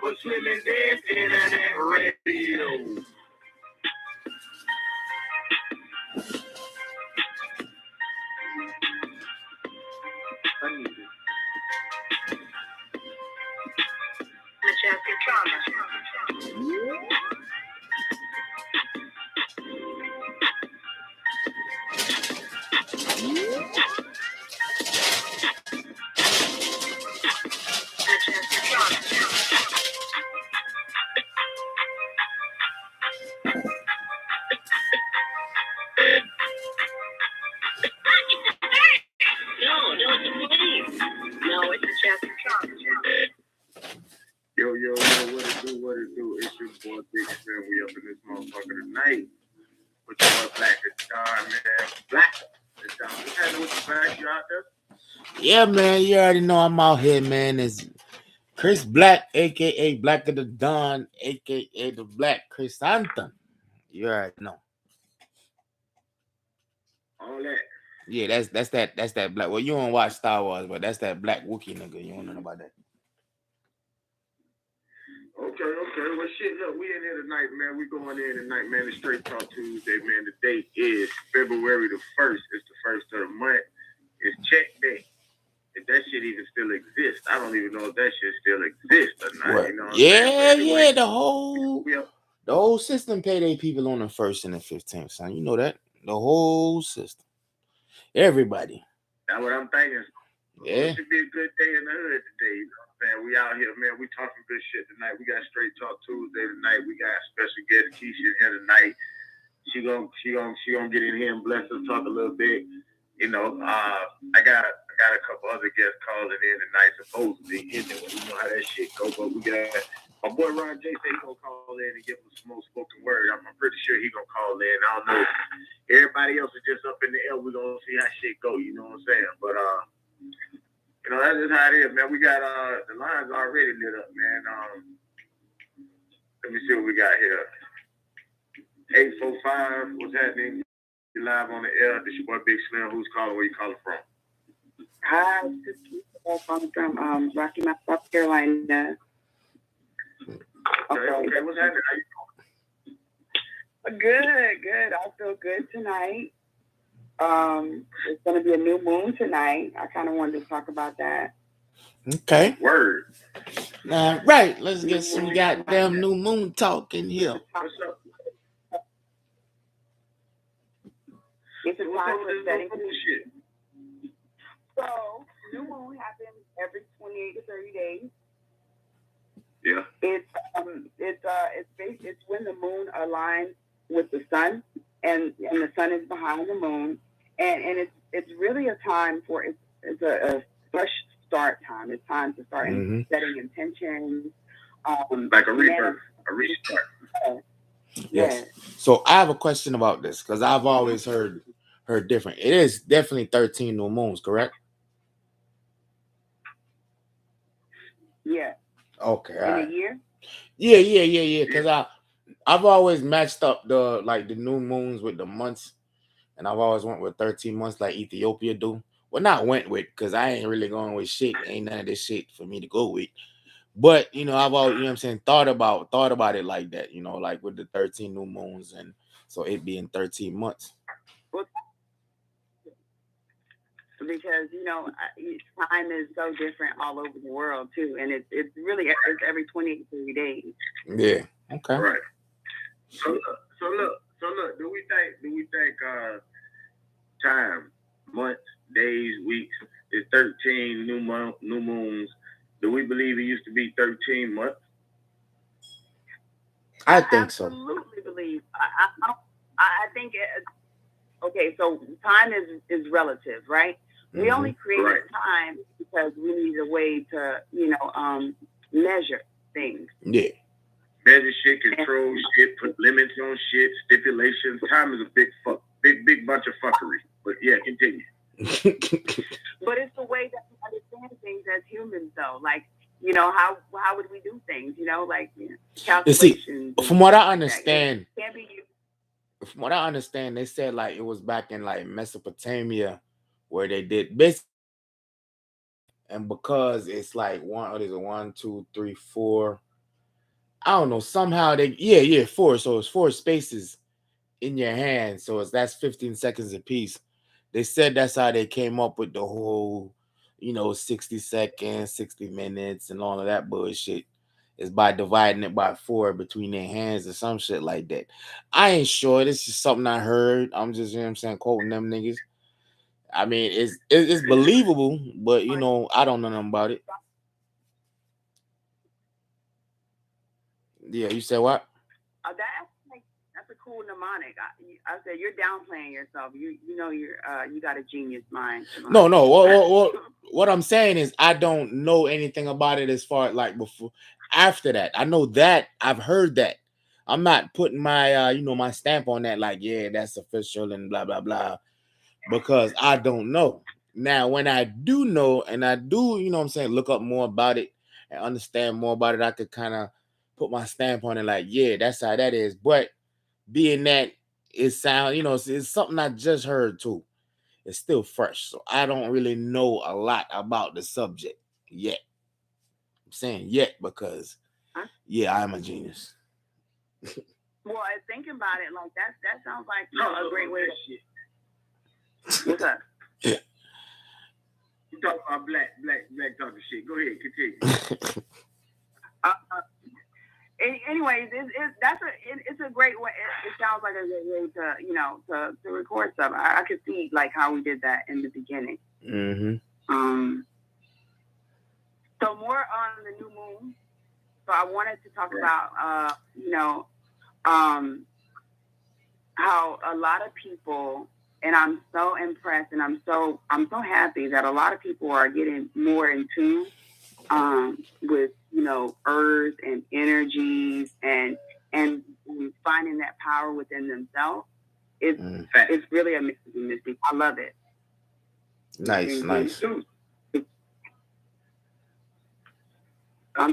was swimming this internet radio. Majestic trauma. Majestic trauma. No, it's the police. No, it's Majestic trauma. Yo, what it do? It's your boy Big Slim. We up in this motherfucker tonight. With your boy Black and Star, man. Black. What's happening with the Black? You out there? Yeah, man. You already know I'm out here, man. It's Chris Black, aka Black of the Dawn, aka the Black Chris Anthem. You already know. All that. Yeah, that's that black. Well, you don't watch Star Wars, but that's that black Wookiee nigga. You don't know about that. Okay. Well, shit, look, we in here tonight, man. We going in tonight, man. It's Straight Talk Tuesday, man. The date is February the 1st. It's the first of the month. It's check day. If that shit even still exists, I don't even know if that shit still exists or not. What? You know what Yeah, I'm saying? Anyway, the whole system pay their people on the 1st and the 15th, son. You know that? The whole system. Everybody. That's what I'm thinking. Yeah. It should be a good day in the hood today. You know what I'm saying? We out here, man. We talking good shit tonight. We got Straight Talk Tuesday tonight. We got special guest Keisha in here tonight. She gonna get in here and bless us, talk a little bit. You know, I got a couple other guests calling in tonight, supposedly. You know how that shit go, but we got my boy Ron J said he gonna call in and give us some more spoken word. I'm pretty sure he gonna call in. I don't know. Everybody else is just up in the air. We're gonna see how shit go. You know what I'm saying? But you know, that's just how it is, man. We got the lines already lit up, man. Let me see what we got here. 845, what's happening? You're live on the air. This your boy Big Slim. Who's calling? Where you calling from? Hi, this is Keisha calling from Rocky Mount, South Carolina. Okay. What's happening? How you doing? Good. I feel good tonight. It's going to be a new moon tonight. I kind of wanted to talk about that. Okay. Word. Right. Let's get some goddamn new moon talk in here. What's up? It's a time for setting. Shit. So, new moon happens every 28 to 30 days. Yeah. It's when the moon aligns with the sun, and the sun is behind the moon, and it's really a time for it's a fresh start time. It's time to start setting intentions. Like a rebirth, a restart. Yes. So I have a question about this because I've always heard different. It is definitely 13 new moons, correct? Yeah. Okay. In a year? Yeah. Because I've always matched up the new moons with the months, and I've always went with 13 months like Ethiopia do. Well, not went with because I ain't really going with shit. Ain't none of this shit for me to go with. But you know, I've always, you know what I'm saying, thought about it like that, you know, like with the 13 new moons, and so it being 13 months. Because you know, time is so different all over the world too, and it's every 28 to 30 days. Yeah. Okay. Right. So look. Do we think time, months, days, weeks is 13 new moons? Do we believe it used to be 13 months? I think so. Absolutely believe. I think. Okay, so time is relative, right? We only created time because we need a way to, measure things. Yeah. Measure shit, control shit, put limits on shit, stipulations. Time is a big bunch of fuckery. But yeah, continue. But it's the way that we understand things as humans, though. Like, you know, how would we do things? You know, like calculations. From what I understand, can't be used. From what I understand, they said like it was back in like Mesopotamia where they did basically, and because it's like 1, 2, 3, 4, I don't know. Somehow yeah, 4. So it's 4 spaces in your hand. So that's 15 seconds apiece. They said that's how they came up with the whole, 60 seconds, 60 minutes, and all of that bullshit. Is by dividing it by 4 between their hands or some shit like that. I ain't sure. This is something I heard. I'm just, what I'm saying, quoting them niggas. I mean, it's believable, but I don't know nothing about it. Yeah, you said what? That's a cool mnemonic. I said you're downplaying yourself. You you got a genius mind. No. What I'm saying is I don't know anything about it as far like before. After that, I know that I've heard that. I'm not putting my my stamp on that. Like, yeah, that's official and blah blah blah, because I don't know. Now, when I do know, and I do, what I'm saying, look up more about it and understand more about it, I could kind of put my stamp on it. Like, yeah, that's how that is. But being that it sounds, it's something I just heard too. It's still fresh, so I don't really know a lot about the subject yet. I'm saying yet because, yeah, I'm a genius. Well, thinking about it, like that sounds like a great way to. What's up? You talking about black talking shit. Go ahead, continue. Anyways, it's a great way. It sounds like a great way to record stuff. I could see like how we did that in the beginning. Mm-hmm. So more on the new moon. So I wanted to talk about how a lot of people, and I'm so impressed, and I'm so happy that a lot of people are getting more in tune with earth and energies and finding that power within themselves. It's really amazing, Misty. I love it. Nice. I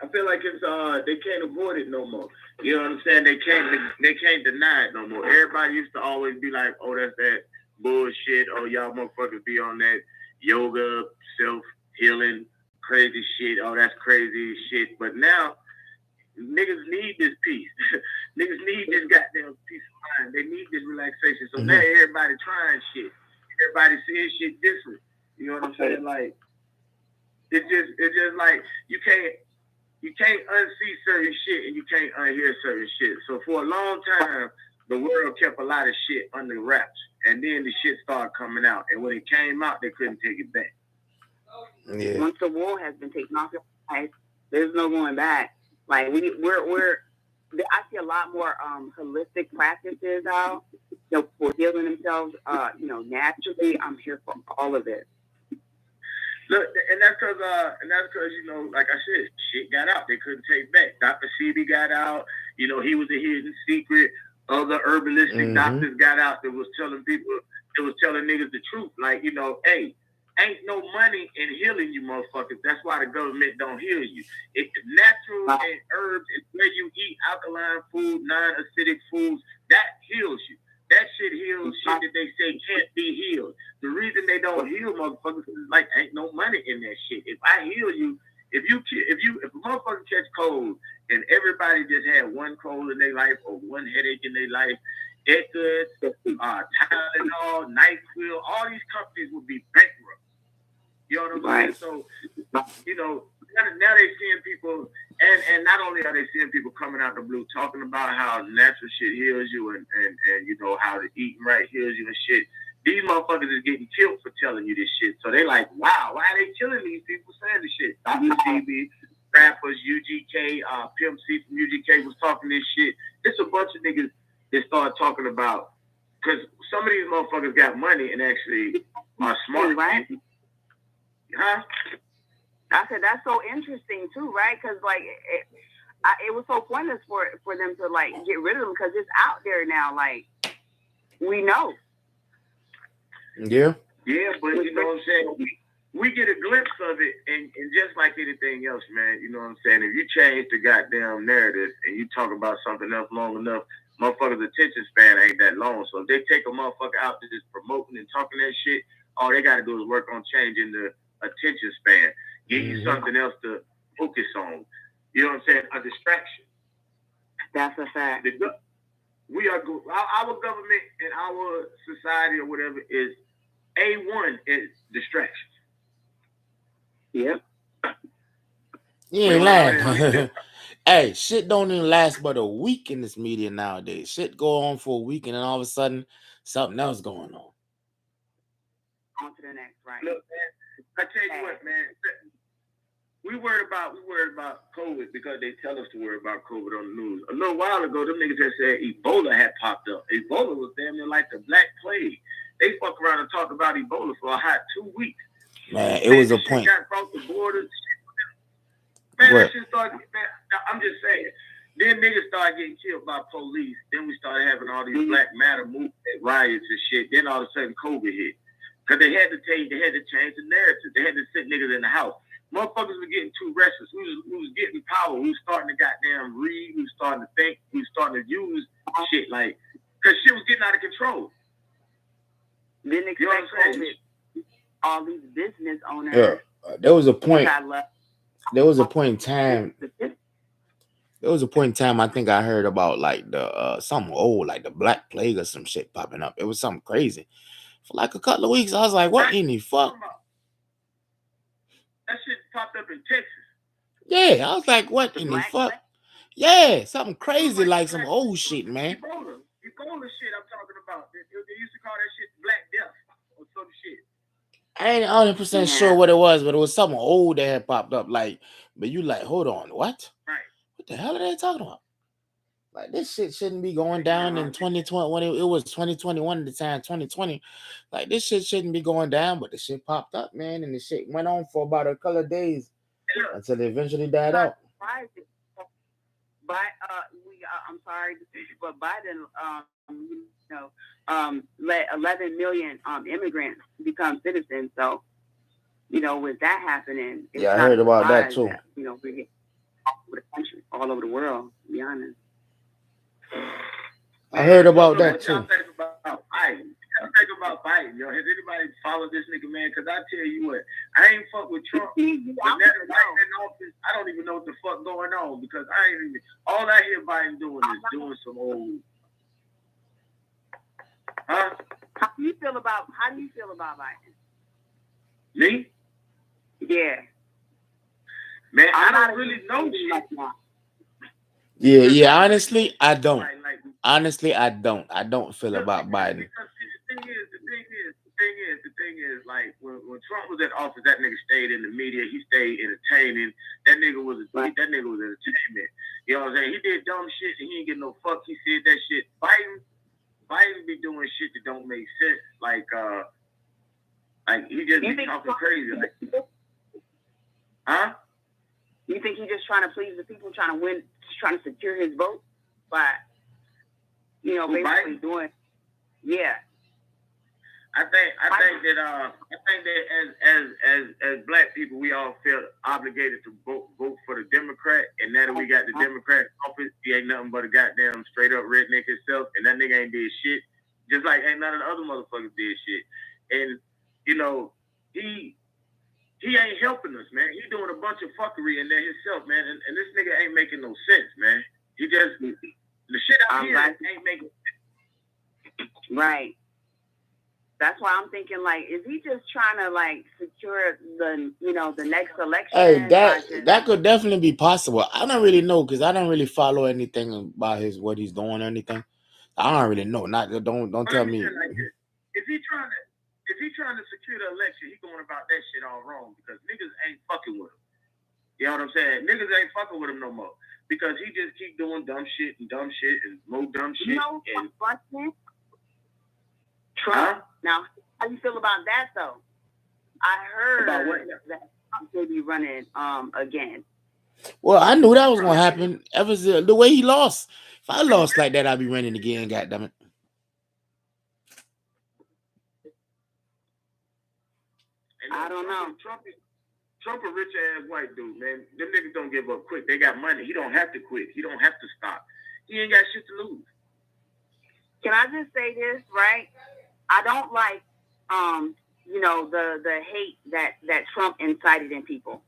feel like it's they can't avoid it no more. You know what I'm saying? They can't deny it no more. Everybody used to always be like, oh, that's that bullshit. Oh, y'all motherfuckers be on that yoga, self-healing, crazy shit. Oh, that's crazy shit. But now, niggas need this peace. Niggas need this goddamn peace of mind. They need this relaxation. So now everybody trying shit. Everybody seeing shit different. You know what I'm saying? Like, it's just like you can't unsee certain shit and you can't unhear certain shit. So for a long time, the world kept a lot of shit under wraps, and then the shit started coming out. And when it came out, they couldn't take it back. Yeah. Once the wool has been taken off your eyes, there's no going back. Like we're I see a lot more holistic practices out for healing themselves. Naturally, I'm here for all of it. Look, and that's because like I said, shit got out. They couldn't take back. Dr. Sebi got out. He was a hidden secret. Other herbalistic doctors got out that was telling people, that was telling niggas the truth. Like, hey, ain't no money in healing you motherfuckers. That's why the government don't heal you. It's natural and herbs is where you eat alkaline food, non-acidic foods. That heals you. That shit heals shit that they say can't be healed. The reason they don't heal motherfuckers is like ain't no money in that shit. If I heal you, if a motherfucker catch cold and everybody just had one cold in their life or one headache in their life, Eckerd, Tylenol, NyQuil, all these companies would be bankrupt. You know what I'm saying? So, now they seeing people, and not only are they seeing people coming out the blue talking about how natural shit heals you and how the eating right heals you and shit. These motherfuckers is getting killed for telling you this shit. So they like, wow, why are they killing these people saying this shit? Dr. CB, rappers, UGK, Pimp C from UGK was talking this shit. It's a bunch of niggas that start talking about, because some of these motherfuckers got money and actually are smart. Right? Huh? I said that's so interesting too, right? Because like it was so pointless for them to like get rid of them because it's out there now. Like we know. Yeah. Yeah, but you know what I'm saying? We get a glimpse of it, and just like anything else, man, you know what I'm saying? If you change the goddamn narrative and you talk about something else long enough, motherfuckers' attention span ain't that long. So if they take a motherfucker out to just promoting and talking that shit, all they got to do is work on changing the attention span. Give you something else to focus on. You know what I'm saying? A distraction. That's a fact. We are our government and our society or whatever is A1 is distraction. Yep. You ain't lying. Hey, shit don't even last but a week in this media nowadays. Shit go on for a week and then all of a sudden something else going on. On to the next, right? Look, man, I tell you what, man. We worried about COVID because they tell us to worry about COVID on the news. A little while ago, them niggas had said Ebola had popped up. Ebola was damn near like the Black Plague. They fuck around and talk about Ebola for a hot 2 weeks. Man, it was a point. Got across the border. Man, that shit started. Man, I'm just saying. Then niggas started getting killed by police. Then we started having all these Black Matter movement riots and shit. Then all of a sudden, COVID hit. Because they had to change the narrative. They had to sit niggas in the house. Motherfuckers were getting too restless. We was getting power. We was starting to goddamn read. We was starting to think. We was starting to use shit like, because shit was getting out of control. Didn't expect COVID. All these business owners. Yeah, there was a point. There was a point in time. There was a point in time I think I heard about like the something old, like the Black Plague or some shit popping up. It was something crazy. For like a couple of weeks, I was like, what in the fuck? That shit popped up in Texas. Yeah, I was like, what in the fuck? Yeah, something crazy like some old shit, man. Ebola shit I'm talking about. They used to call that shit Black Death or some shit. I ain't 100% sure what it was, but it was something old that had popped up. Like, but you like, hold on, what? Right. What the hell are they talking about? Like, this shit shouldn't be going down in 2020 when it was 2021 at the time, 2020. Like, this shit shouldn't be going down, but the shit popped up, man, and the shit went on for about a couple of days until it eventually died out. I'm sorry to say, but Biden, let 11 million immigrants become citizens. So, with that happening, it's I heard about that too. That, we're getting all over the country, all over the world. To be honest, I heard about that too. Y'all think about Biden, yo. Has anybody followed this nigga, man? Because I tell you what, I ain't fuck with Trump. But that Biden in office, I don't even know what the fuck going on because all I hear Biden doing is doing some old. Huh? How do you feel about Biden? Me? Yeah. Man, I don't really know shit. Yeah. Honestly, I don't. I don't feel about Biden. Because the thing is, like when Trump was in office, that nigga stayed in the media. He stayed entertaining. That nigga was entertainment. You know what I'm saying? He did dumb shit and he didn't get no fuck. He said that shit. Biden be doing shit that don't make sense. Like he just be talking crazy. Like, huh? You think he's just trying to please the people, trying to win, trying to secure his vote by, basically Biden? doing, yeah. I think that as black people, we all feel obligated to vote for the Democrat, and now that we got the Democrat office, he ain't nothing but a goddamn straight up redneck himself, and that nigga ain't did shit. Just like ain't none of the other motherfuckers did shit. And he ain't helping us, man. He doing a bunch of fuckery in there himself, man. And this nigga ain't making no sense, man. He just the shit out here ain't making sense. Right. That's why I'm thinking, like, is he just trying to like secure the next election? Hey, that could definitely be possible. I don't really know because I don't really follow anything about what he's doing or anything. I don't really know. Don't tell me. If he trying to secure the election, he going about that shit all wrong because niggas ain't fucking with him. You know what I'm saying? Niggas ain't fucking with him no more because he just keep doing dumb shit and more dumb shit. Trump. Now, how you feel about that though? I heard that Trump will be running again. Well, I knew that was gonna happen. Ever since the way he lost. If I lost like that, I'd be running again. Goddammit. I don't know. Trump a rich ass white dude, man. Them niggas don't give up quick. They got money. He don't have to quit. He don't have to stop. He ain't got shit to lose. Can I just say this, right? I don't like the hate that Trump incited in people.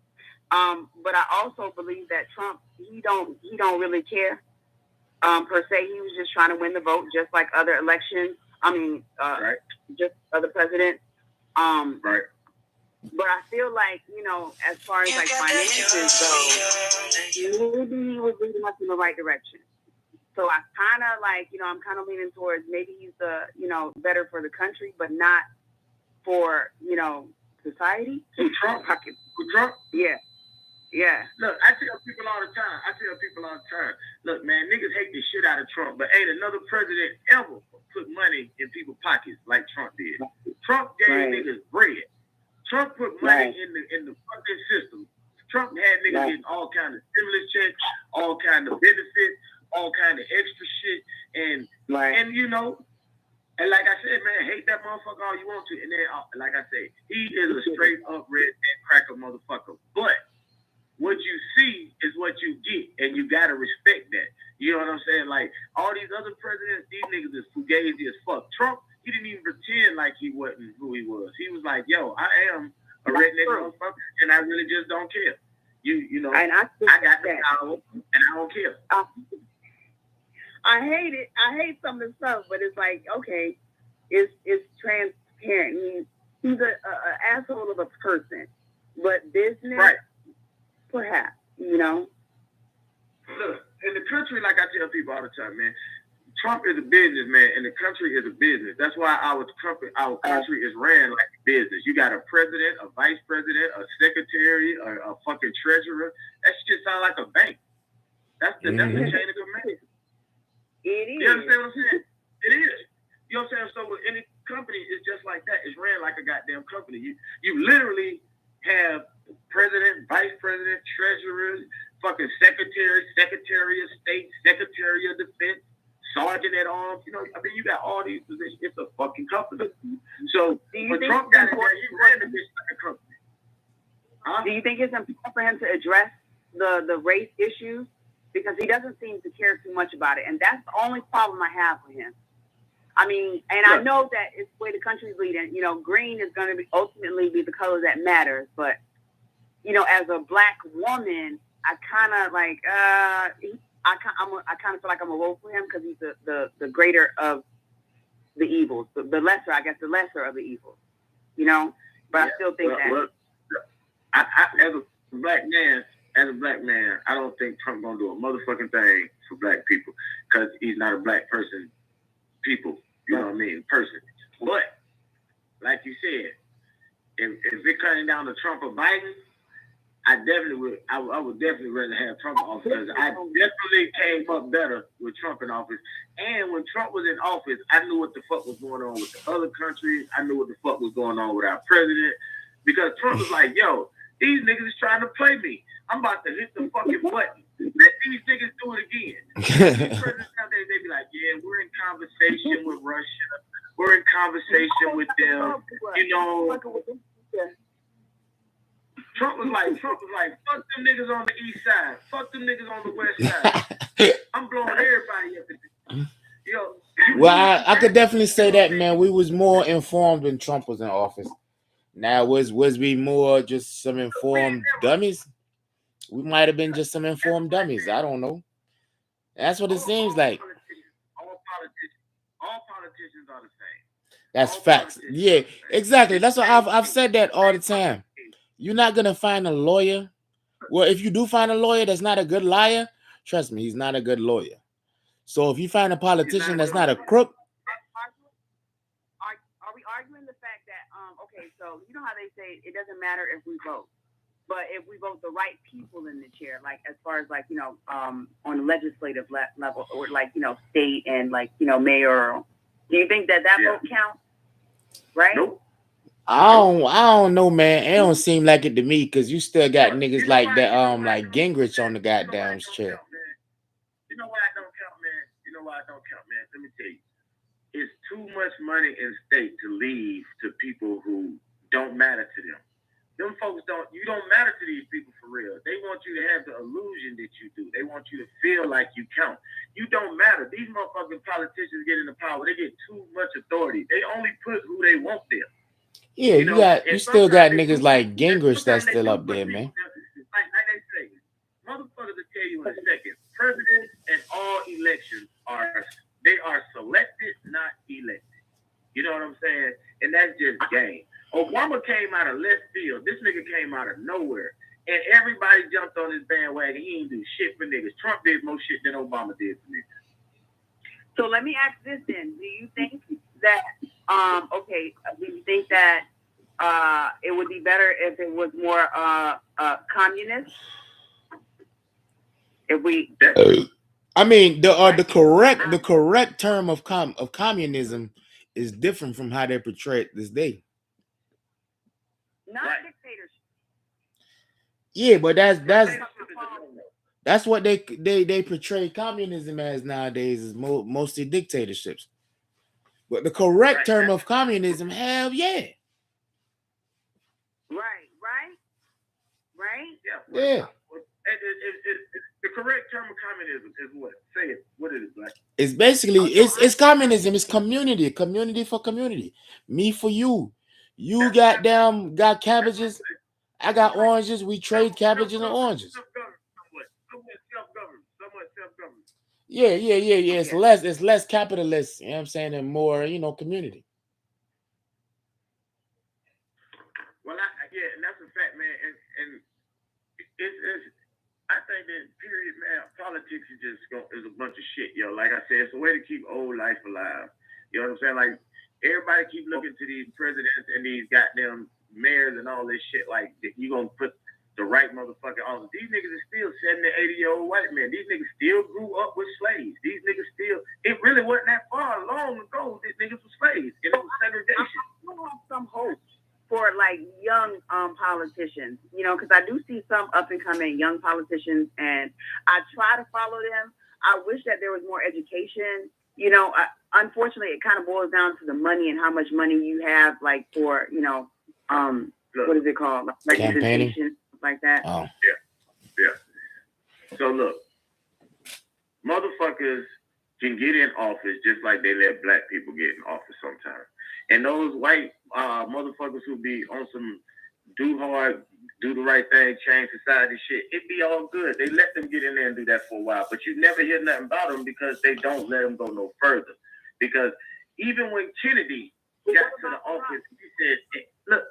But I also believe that Trump, he don't really care. Per se, he was just trying to win the vote, just like other elections. I mean, Right. just other presidents. Right. But I feel like, as far as like finances go, maybe he was leading us in the right direction. So I kind of like, I'm kind of leaning towards maybe he's better for the country, but not for, society. Who, Trump? Who, Trump? Yeah. Yeah. Look, I tell people all the time. Look, man, niggas hate the shit out of Trump, but ain't another president ever put money in people's pockets like Trump did. Trump gave niggas bread. Trump put money in the fucking system. Trump had niggas getting all kind of stimulus checks, all kind of benefits, all kind of extra shit, and and like I said, man, hate that motherfucker all you want to, and then like I say, he is a straight up redneck cracker motherfucker, but what you see is what you get, and you gotta respect that. You know what I'm saying? Like all these other presidents, these niggas is fugazi as fuck. Trump, he didn't even pretend like he wasn't who he was. He was like, "Yo, I am a redneck motherfucker, and I really just don't care." You know, and I got the power, and I don't care. I hate it. I hate some of the stuff, but it's like, okay, it's transparent. He's a asshole of a person, but business. Right. Perhaps, Look, in the country, like I tell people all the time, man, Trump is a businessman, and the country is a business. That's why our country is ran like a business. You got a president, a vice president, a secretary, a fucking treasurer. That shit sound like a bank. That's the chain of command. It is. You understand what I'm saying? It is. You know what I'm saying? So with any company, it's just like that. It's ran like a goddamn company. You literally have president, vice president, treasurer, fucking secretary of state, secretary of defense, sergeant at arms. You got all these positions. It's a fucking company. So when Trump got in there, he ran the bitch like a company. Do you think it's important for him to address the race issues? Because he doesn't seem to care too much about it, and that's the only problem I have with him. I mean, and I know that it's the way the country's leading. Green is going to ultimately be the color that matters, but as a black woman, I kind of like, I kind of feel like I'm a vote for him because he's the greater of the evils, the lesser of the evils, but I still think that. As a black man, I don't think Trump gonna do a motherfucking thing for black people because he's not a black person, people, you know what I mean, person. But, like you said, if it cutting down to Trump or Biden, I would definitely rather have Trump in office because I definitely came up better with Trump in office. And when Trump was in office, I knew what the fuck was going on with the other countries. I knew what the fuck was going on with our president. Because Trump was like, yo, these niggas is trying to play me. I'm about to hit the fucking button. Let these niggas do it again. These presidents nowadays, they be like, yeah, we're in conversation with Russia. We're in conversation with them. Trump was like, fuck them niggas on the east side. Fuck them niggas on the west side. I'm blowing everybody up in this. Well, I could definitely say that, man. We was more informed when Trump was in office. Now, was we more just some informed dummies? We might have been just some informed dummies. I don't know. That's what it seems like. All politicians are the same. That's facts. Yeah, exactly. That's what I've said that all the time. You're not gonna find a lawyer. Well, if you do find a lawyer that's not a good liar, trust me, he's not a good lawyer. So if you find a politician that's not a crook, are we arguing the fact that okay, so you know how they say it doesn't matter if we vote, but if we vote the right people in the chair, like as far as like on the legislative level or like state and like mayor, do you think that vote counts? Right? Nope. I don't know, man. It don't seem like it to me because you still got niggas like that, like Gingrich on the goddamn chair. You know why I don't count, man? Let me tell you. It's too much money in state to leave to people who don't matter to them. Them folks you don't matter to these people for real. They want you to have the illusion that you do. They want you to feel like you count. You don't matter. These motherfucking politicians get into power. They get too much authority. They only put who they want there. Yeah, you still got niggas like Gingrich that's still up there, man. And everybody jumped on his bandwagon. He didn't do shit for niggas. Trump did more shit than Obama did for niggas. So let me ask this then. Do you think that, do you think that it would be better if it was more communist? If we... I mean, the correct term of communism is different from how they portray it this day. Not dictatorship. Yeah, but that's what they portray communism as nowadays, is mostly dictatorships. But the correct term of communism, hell yeah. Right? Yeah. The correct term of communism is what? Say it. What is it, Black? It's basically it's communism. It's community for community. Me for you. You got cabbages. I got oranges. We trade cabbages and oranges. Somewhat self-government. Yeah. It's less capitalist, you know what I'm saying, and more, community. Well, and that's a fact, man. And it's I think that period, man, politics is a bunch of shit, yo. Like I said, it's a way to keep old life alive. You know what I'm saying? Like, everybody keep looking to these presidents and these goddamn mayors and all this shit. Like, you gonna put the right motherfucking office. These niggas are still 70, 80-year-old white men. These niggas still grew up with slaves. These niggas still, it really wasn't that far long ago that niggas were slaves. And it was segregation. I have some hope for like young politicians, because I do see some up and coming young politicians, and I try to follow them. I wish that there was more education. Unfortunately, it kind of boils down to the money and how much money you have, like for what is it called, like campaigning, like that. Oh, yeah. So look, motherfuckers can get in office just like they let black people get in office sometimes. And those white motherfuckers who be on some do hard, do the right thing, change society shit, it be all good. They let them get in there and do that for a while. But you never hear nothing about them because they don't let them go no further. Because even when Kennedy got to the office, he said, look,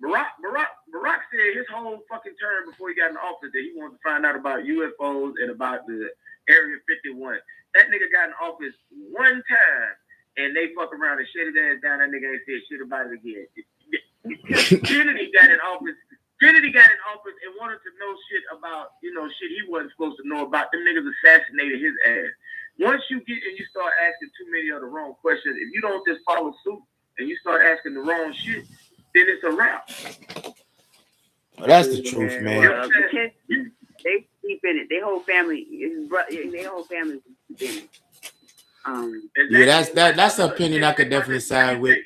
Barack said his whole fucking term before he got in the office that he wanted to find out about UFOs and about the Area 51. That nigga got in office one time, and they fuck around and shut his ass down. That nigga ain't said shit about it again. Kennedy got in office and wanted to know shit about, shit he wasn't supposed to know about. Them niggas assassinated his ass. Once you get and you start asking too many of the wrong questions, if you don't just follow suit and you start asking the wrong shit, then it's a wrap. Well, that's the truth, man. The kids, they sleep in it. Their whole family is in it. Yeah, that's an opinion I could definitely side with.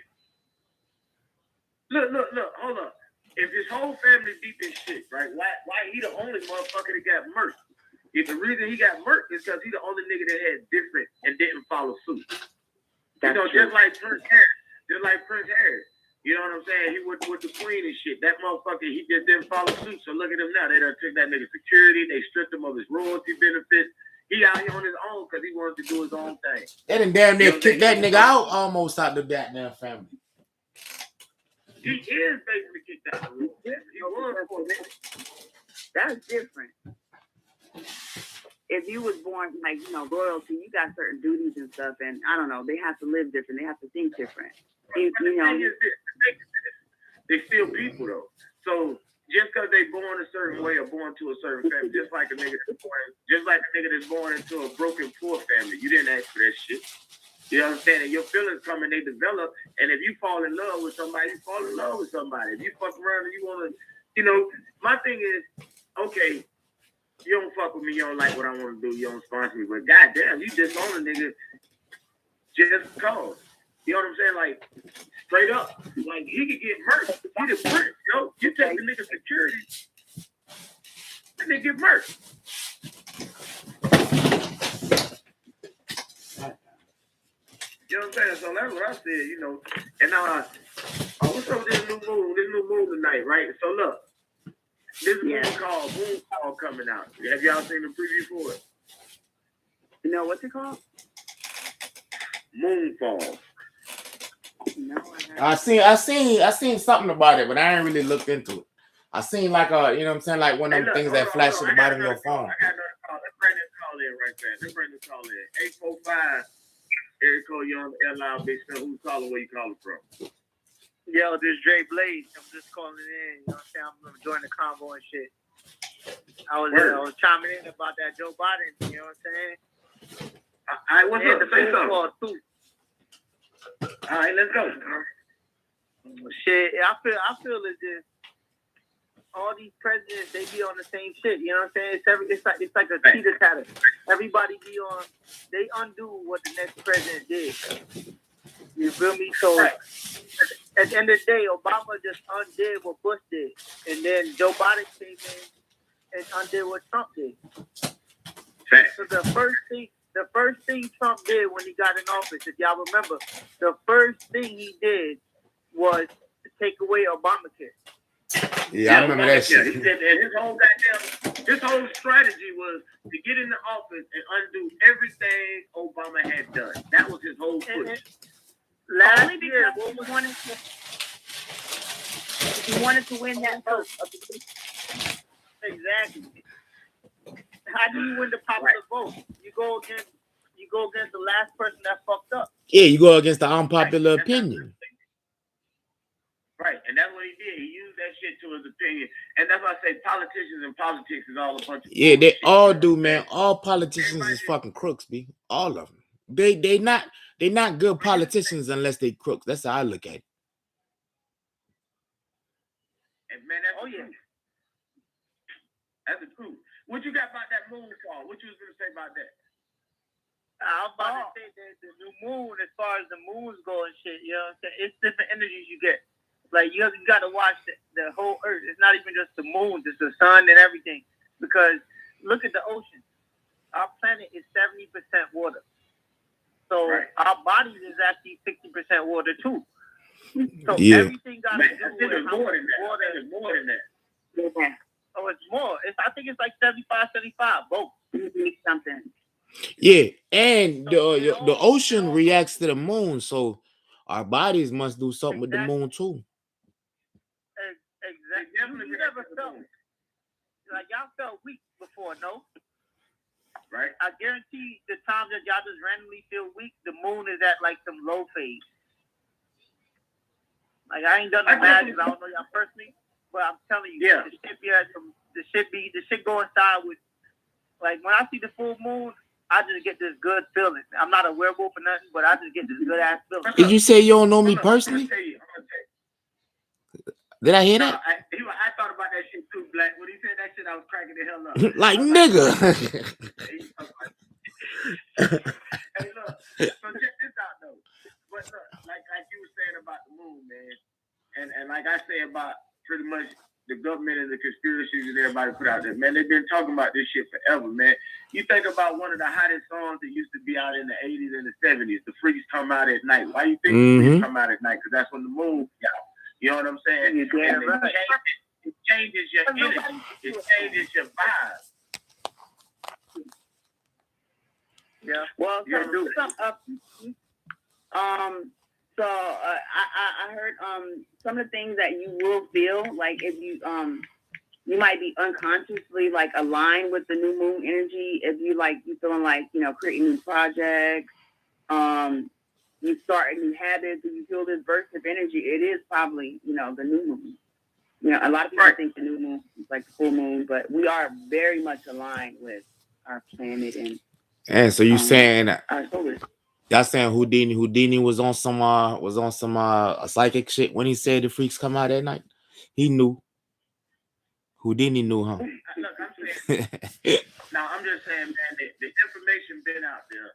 Look, hold up. If his whole family deep in shit, right? Why he the only motherfucker that got murked? If the reason he got murked is because he the only nigga that had different and didn't follow suit. Just like Prince Harris. You know what I'm saying? He went with the queen and shit. That motherfucker, he just didn't follow suit. So look at him now. They done took that nigga security. They stripped him of his royalty benefits. He out here on his own because he wanted to do his own thing. They done damn near kicked that nigga out almost out the goddamn family. He is basically kicked out the room. He was. That's different. If you was born like royalty, you got certain duties and stuff, and I don't know, they have to live different. They have to think different. The thing is this, they still people though. So just because they born a certain way or born to a certain family, just like a nigga that's born into a broken poor family, you didn't ask for that shit. You know what I'm saying? And your feelings come and they develop. And if you fall in love with somebody, you fall in love with somebody. If you fuck around and you want to, my thing is, okay, you don't fuck with me, you don't like what I want to do, you don't sponsor me, but goddamn, you disown a nigga just cause. You know what I'm saying? Like, straight up. Like, he could get murked. He the prince, You take the nigga security, that nigga get murked. You know what I'm saying? So that's what I said, And what's up with this new moon tonight, right? So look, this movie called Moonfall coming out. Have y'all seen the preview for it? What's it called? Moonfall. No, I seen something about it, but I ain't really looked into it. I seen like you know what I'm saying, like one of them things that flash at the bottom of your phone. I got another call. Let's bring this call in right there. Let's bring this call in. 845. Eric Cole, you on the airline, big stuff. Who's calling? Where you calling from? Yo, this is Dre Blaze. I'm just calling in. You know what I'm saying? I'm enjoying the convo and shit. I was chiming in about that Joe Biden. You know what I'm saying? All right, what's up? Say something. All right, let's go. Shit, I feel as if all these presidents, they be on the same shit. You know what I'm saying? It's like a teeter tatter. Everybody be on. They undo what the next president did. You feel me? So at the end of the day, Obama just undid what Bush did, and then Joe Biden came in and undid what Trump did. So the first thing Trump did when he got in office, if y'all remember, the first thing he did was to take away Obamacare. Yeah, I remember that shit. He said that his whole strategy was to get into office and undo everything Obama had done. That was his whole push. Last year, he wanted to win that vote. Exactly. How do you win the popular vote? You go against the last person that fucked up. Yeah, you go against the unpopular opinion. Right, and that's what he did. He used that shit to his opinion, and that's why I say politicians and politics is all a bunch of they shit, all do, man. All politicians is fucking crooks, B. All of them. They not good politicians unless they crooks. That's how I look at it. And man, that's the truth. What you got about that moon fall? What you was gonna say about that? I'm about to say that the new moon, as far as the moons go and shit, you know what I'm saying? It's different energies you get. Like, you got to watch the whole earth. It's not even just the moon, it's the sun and everything. Because look at the ocean. Our planet is 70% water. So our bodies is actually 60% water too. So everything got to do with how much water. It's more than that. Yeah. Oh, it's more. I think it's like 75, both. Something. Yeah, and the ocean reacts to the moon, so our bodies must do something with the moon too. Exactly. You never felt like y'all felt weak before, no? Right. I guarantee the times that y'all just randomly feel weak, the moon is at like some low phase. Like, I ain't done the math because I don't know y'all personally, but I'm telling you, the shit go inside with, like, when I see the full moon, I just get this good feeling. I'm not a werewolf or nothing, but I just get this good ass feeling. Did you say you don't know me personally? Did I hear that? I thought about that shit too, Black. When he said that shit, I was cracking the hell up. Like, nigga. Hey, look. So check this out, though. But look, like you were saying about the moon, man, and like I say about pretty much the government and the conspiracies that everybody put out there, man, they've been talking about this shit forever, man. You think about one of the hottest songs that used to be out in the 80s and the 70s, The Freaks Come Out at Night. Why you think The Freaks come out at night? Because that's when the moon be out. You know what I'm saying? It changes your energy. It changes your vibe. Yeah. Well, so I heard some of the things that you will feel like if you might be unconsciously like aligned with the new moon energy. If you feeling like, creating new projects, you start new habits, and you feel this burst of energy, it is probably, the new moon. A lot of people think the new moon is like the full moon, but we are very much aligned with our planet and so you saying our solar. Y'all saying Houdini was on some psychic shit when he said the freaks come out at night? He knew. Houdini knew, huh? Look, I'm just saying, man, the information been out there.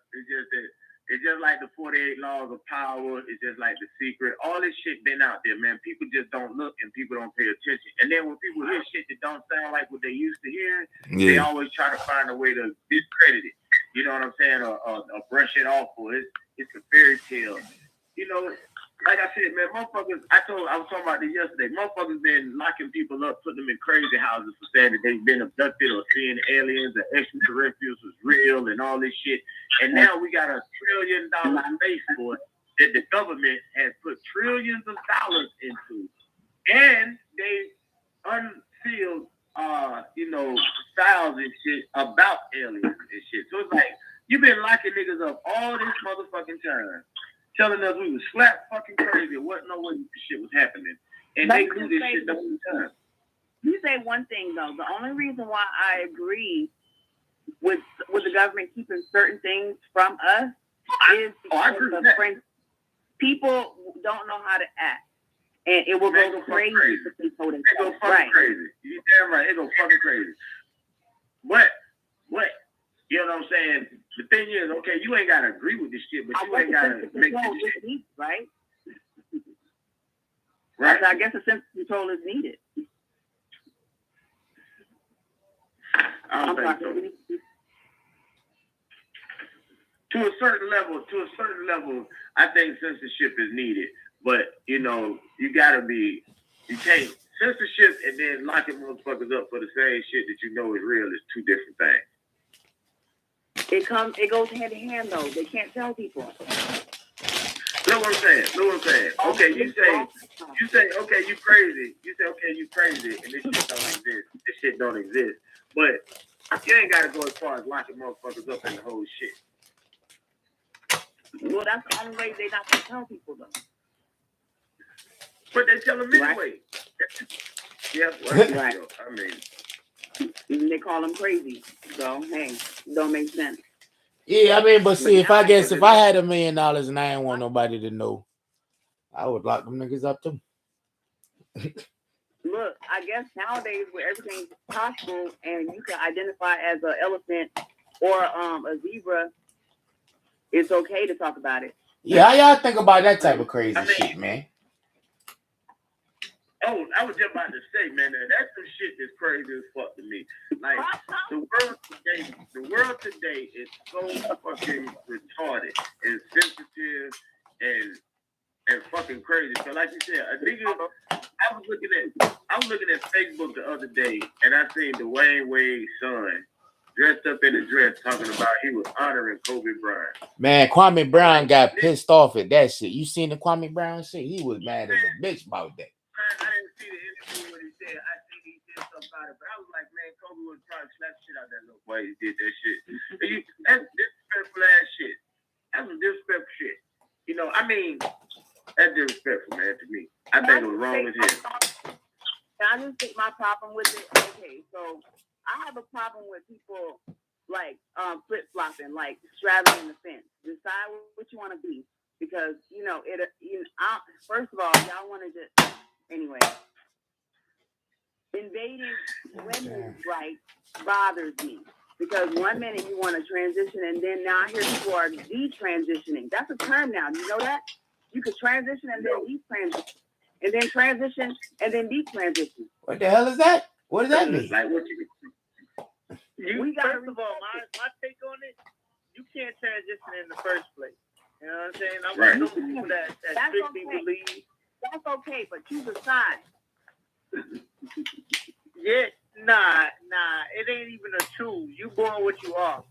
It's just like the 48 laws of power. It's just like The Secret. All this shit been out there, man. People just don't look and people don't pay attention. And then when people hear shit that don't sound like what they used to hear, they always try to find a way to discredit it. You know what I'm saying? Or brush it off, or it's a fairy tale. Like I said, man, motherfuckers, I was talking about this yesterday. Motherfuckers been locking people up, putting them in crazy houses for saying that they've been abducted or seeing aliens or extraterrestrials was real and all this shit. And now we got $1 trillion space force that the government has put trillions of dollars into. And they concealed, styles and shit about aliens and shit. So it's like, you've been locking niggas up all this motherfucking time, telling us we was slap fucking crazy, wasn't no way this shit was happening. And they do this shit the whole time. You say one thing, though. The only reason why I agree with the government keeping certain things from us is because people don't know how to act. And it will go crazy if they told them. It go fucking crazy. You damn right. It go fucking crazy. But, you know what I'm saying? The thing is, okay, you ain't got to agree with this shit, but you ain't got to make this shit. Right? Right. So I guess a sense of control is needed. I don't think so. To a certain level, I think censorship is needed. But, you gotta be, you can't, censorship and then locking motherfuckers up for the same shit that you know is real is two different things. It goes hand in hand, though. They can't tell people. Look what I'm saying. Okay, you say, okay, you crazy. You say, okay, you crazy, and this shit don't exist. This shit don't exist. But you ain't gotta go as far as locking motherfuckers up in the whole shit. Well, that's the only way they're not gonna tell people, though. But they tell them anyway. Right. Yeah, well, right. I mean, they call them crazy. So hey, don't make sense. Yeah, I mean, but see, if I had $1 million and I didn't want nobody to know, I would lock them niggas up too. Look, I guess nowadays where everything's possible and you can identify as an elephant or a zebra, it's okay to talk about it. Yeah, how y'all think about that type of crazy shit, man? Oh, I was just about to say, man, that's some shit that's crazy as fuck to me. Like, the world today is so fucking retarded and sensitive and fucking crazy. So, like you said, a nigga, I was looking at Facebook the other day, and I seen Dwayne Wade's son dressed up in a dress talking about he was honoring Kobe Bryant. Man, Kwame Brown got pissed off at that shit. You seen the Kwame Brown shit? He was mad as a bitch about that. I didn't see the interview when he said, I think he did something about it, but I was like, man, Kobe would probably slap shit out that little boy. He did that shit. That's disrespectful ass shit. That's some disrespectful shit. That's disrespectful, man, to me. I think it was wrong as hell. Can I just take my problem with it? Okay, so I have a problem with people like flip-flopping, like straddling the fence. Decide what you want to be. Because, first of all, y'all want to just, anyway, invading women's rights bothers me. Because 1 minute you want to transition, and then now I hear people are detransitioning. That's a term now. You know that? You could transition and then detransition. And then transition and then detransition. What the hell is that? What does that mean? Like what first of all, my take on it, you can't transition in the first place. You know what I'm saying? I'm one of those people that strictly believe. That's okay, but choose a side. Yeah, nah. It ain't even a choose. You born what you are.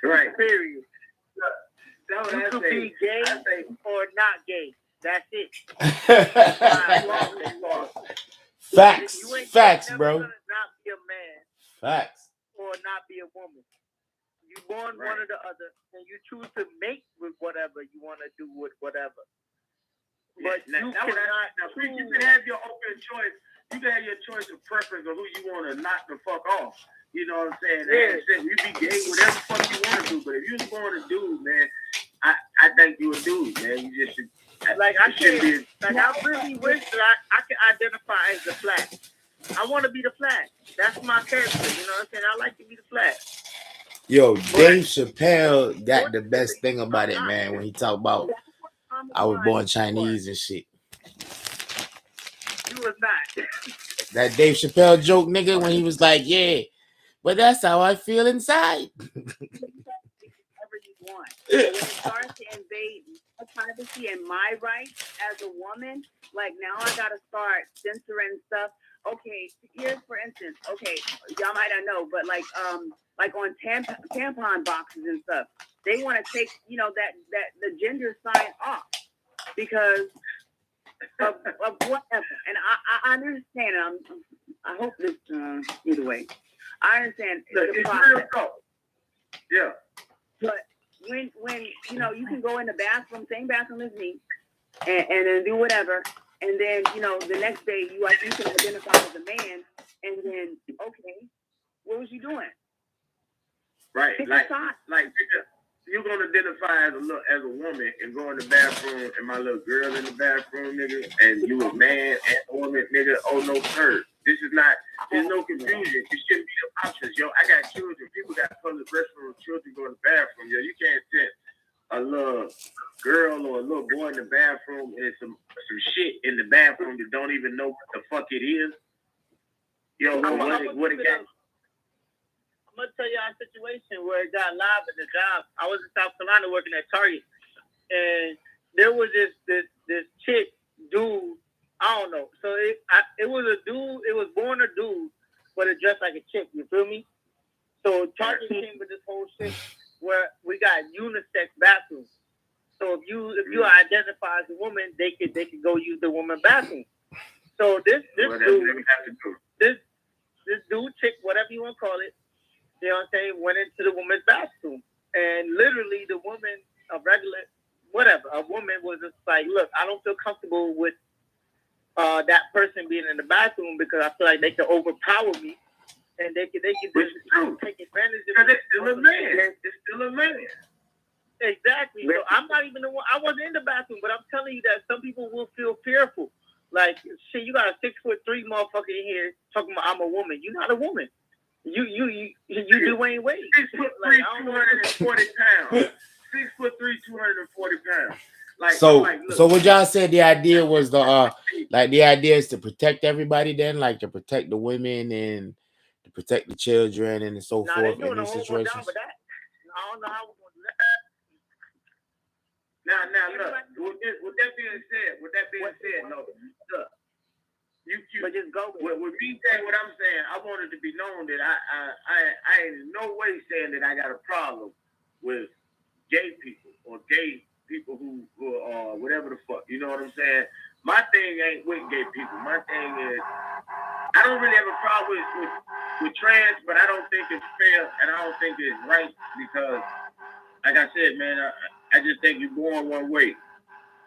Right. Period. You could be gay or not gay. That's it. Facts, bro. Not be a man. Facts. Or not be a woman. You born one or the other, and you choose to mate with whatever you want to do with whatever. But you can have your open choice. You can have your choice of preference of who you want to knock the fuck off. You know what I'm saying? Yeah. You be gay, whatever the fuck you want to do. But if you was born a dude, man, I think you a dude, man. You just should. I really wish that I could identify as the Flash. I want to be the Flash. That's my character. You know what I'm saying? I like to be the Flash. Yo, Dave Chappelle got the best thing about it, man, when he talk about I was born Chinese and shit. You was not. That Dave Chappelle joke, nigga, when he was like, yeah, but that's how I feel inside. Whatever you want. When it starts to invade my privacy and my rights as a woman, like now I gotta start censoring stuff. Okay, here's for instance, y'all might not know, but like on tampon boxes and stuff, they want to take, that the gender sign off because of whatever. And I understand. I hope this either way. I understand the It's process. real talk. Yeah. But when you can go in the bathroom, same bathroom as me, and then do whatever, and then the next day you can identify as a man, and then okay, what was you doing? Right. Pick Like a side. you're gonna identify as a woman and go in the bathroom and my little girl in the bathroom, nigga, and you a man and a woman, nigga. Oh no, sir. There's no confusion. It shouldn't be the options, yo. I got children. People got public restroom. Children go in the bathroom, yo. You can't send a little girl or a little boy in the bathroom and some shit in the bathroom that don't even know what the fuck it is. Yo, what it got? I'm gonna tell you a situation where it got live at the job. I was in South Carolina working at Target, and there was this chick, dude. I don't know. So it was a dude. It was born a dude, but it dressed like a chick. You feel me? So Target came with this whole shit where we got unisex bathrooms. So if you identify as a woman, they could go use the woman bathroom. So this dude, chick, whatever you want to call it, you know what I'm saying, went into the woman's bathroom. And literally the woman, a woman was just like, look, I don't feel comfortable with that person being in the bathroom because I feel like they could overpower me and they could just take advantage of me. It's still a man. It's still a man. Exactly. So I'm not even the one. I wasn't in the bathroom, but I'm telling you that some people will feel fearful. Like, shit, you got a 6'3" motherfucker in here talking about I'm a woman. You're not a woman. You Dwayne Wade. 6'3", 240 pounds. 6'3", 240 pounds. Like, so look, so what y'all said the idea was the idea is to protect everybody then, like to protect the women and to protect the children and so forth in these situations. But I don't know how we're gonna do that. Now look, with that being said, no, look, but just go with me saying what I'm saying. I want it to be known that I ain't in no way saying that I got a problem with gay people or gay people who are whatever the fuck. You know what I'm saying? My thing ain't with gay people. My thing is I don't really have a problem with trans, but I don't think it's fair and I don't think it's right because, like I said, man, I just think you're born one way.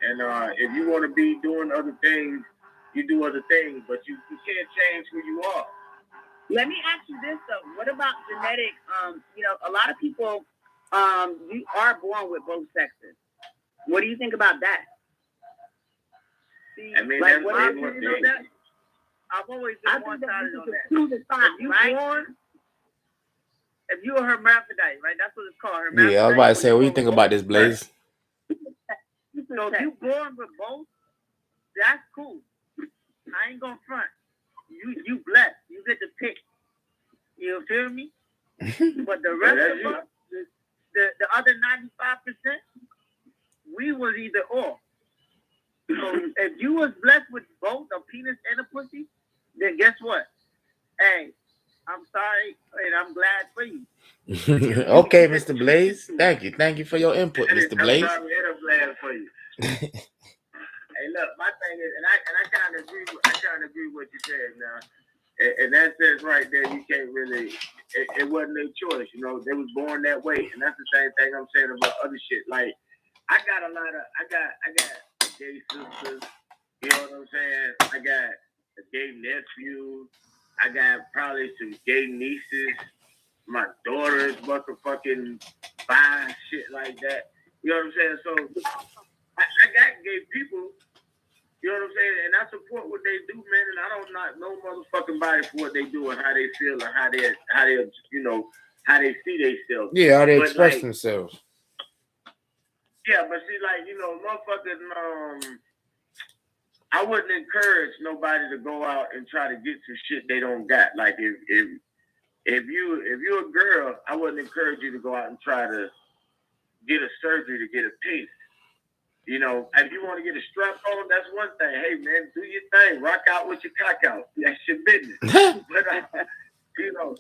And if you want to be doing other things, you do other things, but you can't change who you are. Let me ask you this though: what about genetic? A lot of people, you are born with both sexes. What do you think about that? See, I mean, like, that's I've always been one-sided on that. If you're a hermaphrodite, right? That's what it's called. Hermaphrodite. Yeah, I was about to say, what do you think about this, Blaze? So if you born with both, that's cool. I ain't gonna front. You blessed. You get to pick. You feel me? But the rest of us, the other 95%, we was either or. So if you was blessed with both a penis and a pussy, then guess what? Hey, I'm sorry, and I'm glad for you. Okay, Mr. Blaze. Thank you for your input, Mr. Blaze. I'm glad for you. Hey, look, my thing is, and I kind of agree with what you said now. And that says right there, you can't really. It wasn't their choice, you know. They was born that way, and that's the same thing I'm saying about other shit. Like, I got gay sisters. You know what I'm saying? I got a gay nephew. I got probably some gay nieces. My daughter's motherfucking bi, shit like that. You know what I'm saying? So I got gay people. You know what I'm saying? And I support what they do, man. And I don't knock no motherfucking body for what they do and how they feel and how they how they see themselves. Yeah, how they express themselves. Yeah, but see, like, you know, motherfuckers, I wouldn't encourage nobody to go out and try to get some shit they don't got. Like, if you're a girl, I wouldn't encourage you to go out and try to get a surgery to get a penis. You know, if you want to get a strap on, that's one thing. Hey, man, do your thing. Rock out with your cock out. That's your business. But, you know,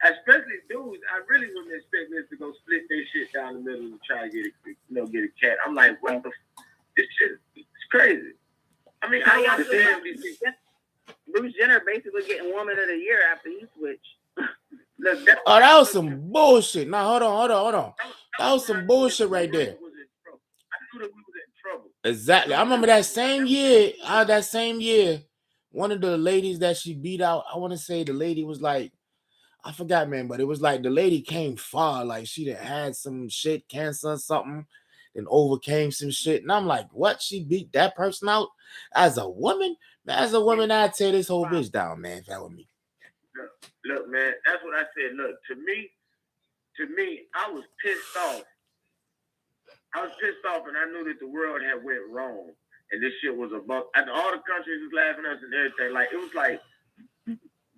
especially dudes, I really wouldn't expect this to go split their shit down the middle and try to get a cat. I'm like, what the? This shit is crazy. I mean, How I y'all watch feel the about Bruce Jenner basically getting Woman of the Year after he switched? Look, Oh, that was some bullshit. Now hold on. That was some bullshit right there. I knew that we was in trouble. Exactly. I remember that same year, one of the ladies that she beat out, I want to say the lady was like, I forgot, man, but it was like the lady came far, like she done had some shit, cancer or something, then overcame some shit. And I'm like, what? She beat that person out as a woman? Man, as a woman, I'd tear this whole bitch down, man, if that were me. Look, man, that's what I said. Look, to me, I was pissed off. And I knew that the world had went wrong. And this shit was about, and all the countries was laughing at us and everything. Like, it was like,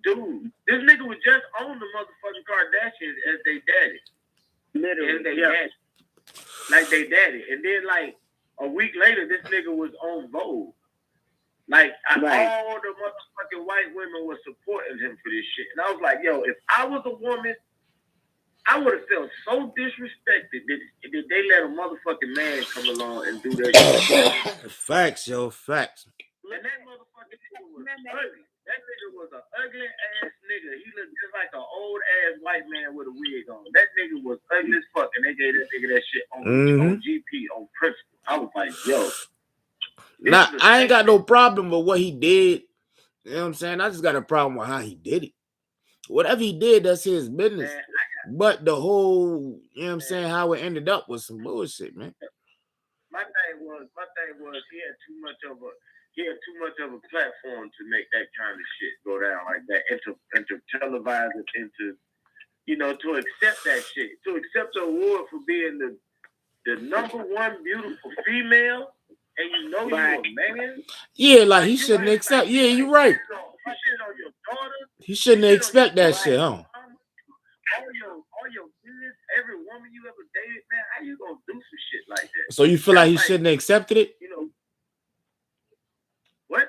dude, this nigga was just on the motherfucking Kardashians as they daddy. Literally. As they daddy. Like they daddy. And then like a week later, this nigga was on Vogue. Like all the motherfucking white women were supporting him for this shit. And I was like, yo, if I was a woman, I would have felt so disrespected that they let a motherfucking man come along and do that shit. Facts, yo, facts. And that motherfucking nigga was ugly. That nigga was an ugly ass nigga. He looked just like an old ass white man with a wig on. That nigga was ugly as fuck, and they gave that nigga that shit on GP on principle. I was like, yo. Nah, I ain't got no problem with what he did. You know what I'm saying? I just got a problem with how he did it. Whatever he did, that's his business. Man, but the whole, you know what I'm saying, how it ended up was some bullshit, man. My thing was he had too much of a platform to make that kind of shit go down like that, and to televise it, and to, you know, to accept that shit, to accept the award for being the number one beautiful female, and you know you're a man. Yeah, like he shouldn't accept. Yeah, you're right. You shit on your daughter. He shouldn't expect that shit, huh? All your kids, every woman you ever dated, man, how you gonna do some shit like that? So you feel like he shouldn't have accepted it? You know what?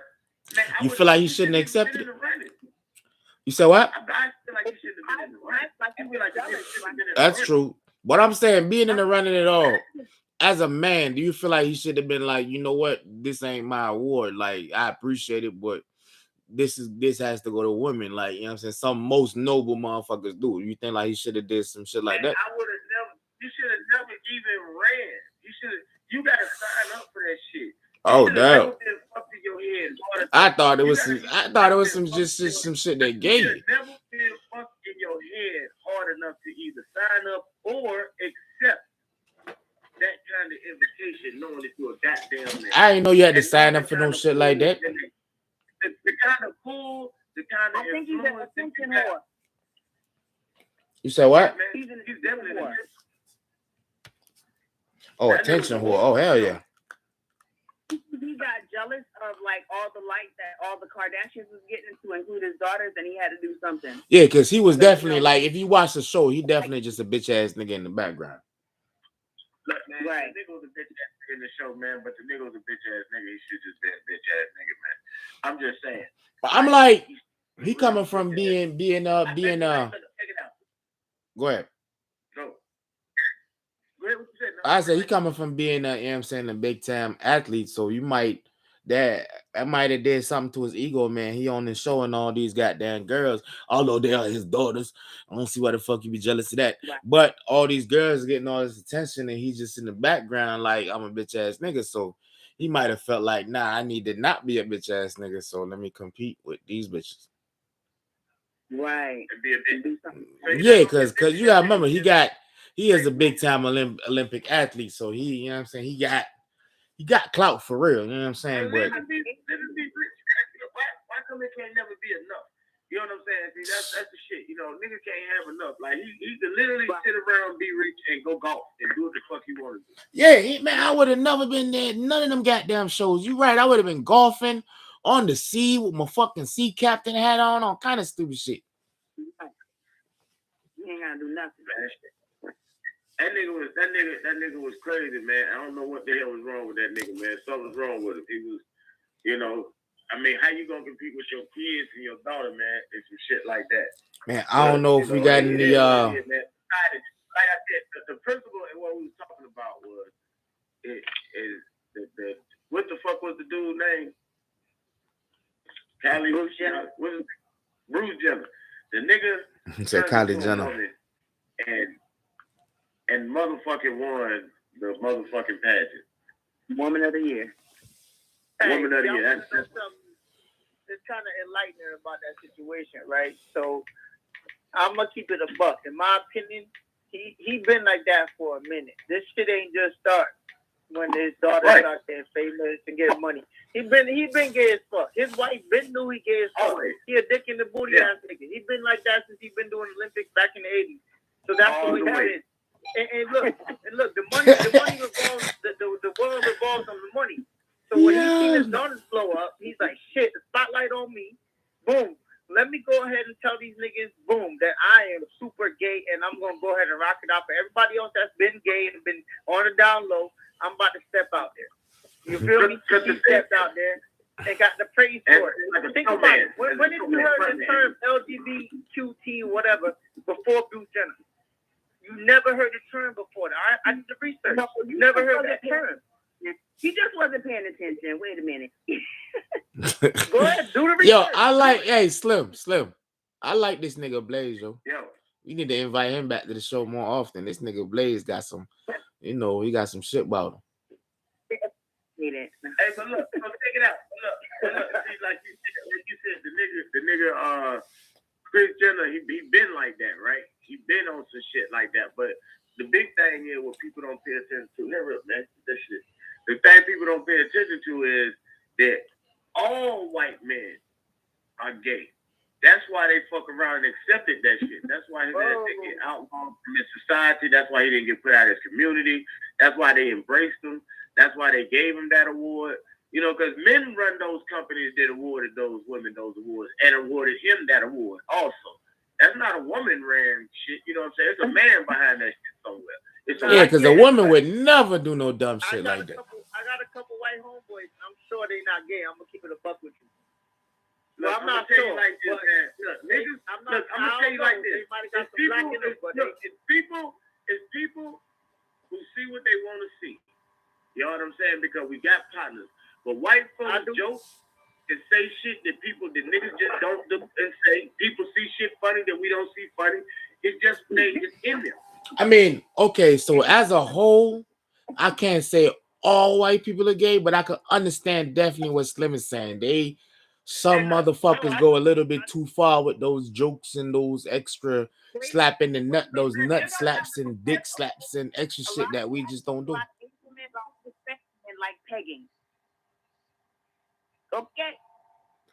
Man, you feel like he shouldn't have accepted it? You said what? I feel like he should have been in the running. That's true. But I'm saying, being in the running at all, as a man, do you feel like he should have been like, you know what, this ain't my award? Like, I appreciate it, but this has to go to women. Like, you know what I'm saying? Some most noble motherfuckers do. You think like he should have did some shit like that? I would have never. You should have never even ran. You gotta sign up for that shit. Oh damn! I thought it was some shit they gave you. Never been fucked in your head hard enough to either sign up or accept that kind of invitation, knowing that you're a goddamn man. I didn't know you had to sign up for no shit like that. The kind of pull, the kind of I think he's an attention whore. You said what? He's definitely an attention. Oh, attention whore. Oh, hell yeah. He got jealous of like all the light that all the Kardashians was getting, to include his daughters, and he had to do something. Yeah, because he was definitely like, if you watch the show, he definitely just a bitch ass nigga in the background. Look, man, the nigga was a bitch ass nigga in the show, man, but the nigga was a bitch ass nigga. He should just be a bitch ass nigga, man. I'm just saying. But I'm like, he coming from being Go ahead. I said he coming from being you know what I'm saying, a big time athlete, so you might that might have did something to his ego, man. He on the show and all these goddamn girls, although they are his daughters. I don't see why the fuck you be jealous of that. But all these girls getting all this attention and he's just in the background like I'm a bitch ass nigga. So he might have felt like, nah, I need to not be a bitch ass nigga, so let me compete with these bitches. Right. Yeah, because you gotta remember he is a big time Olympic athlete, so he, you know what I'm saying, he got clout for real, you know what I'm saying? But why come it can't never be enough? You know what I'm saying? See, that's the shit. You know, nigga can't have enough. Like he can literally sit around, be rich, and go golf and do what the fuck he want to do. Yeah, man, I would have never been there. None of them goddamn shows. You right? I would have been golfing on the sea with my fucking sea captain hat on, all kind of stupid shit. You ain't gotta do nothing. That nigga was crazy, man. I don't know what the hell was wrong with that nigga, man. Something was wrong with him. He was, you know, I mean, how you gonna compete with your kids and your daughter, man, and some shit like that? Man, I don't know if we got any. Like I said, the principle and what we was talking about was, what the fuck was the dude's name? Bruce Jenner. Bruce Jenner. The nigga So Kylie Jenner. And motherfucking won the motherfucking pageant. Woman of the Year. Woman of the Year. That's it's kind of enlightening about that situation, right? So I'm gonna keep it a buck. In my opinion, he been like that for a minute. This shit ain't just start when his daughter out there famous and get money. He been gay as fuck. His wife been knew he gay as fuck. He a dick in the booty ass nigga. He been like that since he been doing Olympics back in the 80s. So that's what he did. And look, the money revolves. The world revolves on the money. So when he seen his daughters blow up, he's like, shit, the spotlight on me. Boom. Let me go ahead and tell these niggas, boom, that I am super gay, and I'm gonna go ahead and rock it out for everybody else that's been gay and been on the down low. I'm about to step out there. You feel me? He stepped out there and got the praise for it. Think about it. When did you heard the term LGBTQT whatever before Bruce Jenner? You never heard the term before. I did the research. No, you never heard that term. He just wasn't paying attention. Wait a minute. Go ahead, do the research. Yo, I like, hey, Slim. I like this nigga Blaze, yo. Yo. We need to invite him back to the show more often. This nigga Blaze got some, he got some shit about him. Hey, but look, so take it out. Look, see, like you said, the nigga, Chris Jenner, he been like that, right? He been on some shit like that. But the big thing is what people don't pay attention to. Never, man, that shit. The thing people don't pay attention to is that all white men are gay. That's why they fuck around and accepted that shit. That's why his ass didn't get outlawed from his society. That's why he didn't get put out of his community. That's why they embraced him. That's why they gave him that award. You know, because men run those companies that awarded those women those awards and awarded him that award also. That's not a woman ran shit. You know what I'm saying? It's a man behind that shit somewhere. Yeah, because a woman would never do no dumb shit like that. I got a couple white homeboys. I'm sure they not gay. I'm gonna keep it a buck with you. No, I'm not sure. Like this, man. Look, niggas. I'm gonna tell you like this. It's people who see what they want to see. You know what I'm saying? Because we got partners. But white folks joke and say shit that niggas just don't do and say. People see shit funny that we don't see funny. It's just it's in them. I mean, okay, so as a whole, I can't say all white people are gay, but I could understand definitely what Slim is saying. Some motherfuckers go a little bit too far with those jokes and those extra slapping the nut, those nut slaps and dick slaps and extra shit that we just don't do. Like pegging. Okay.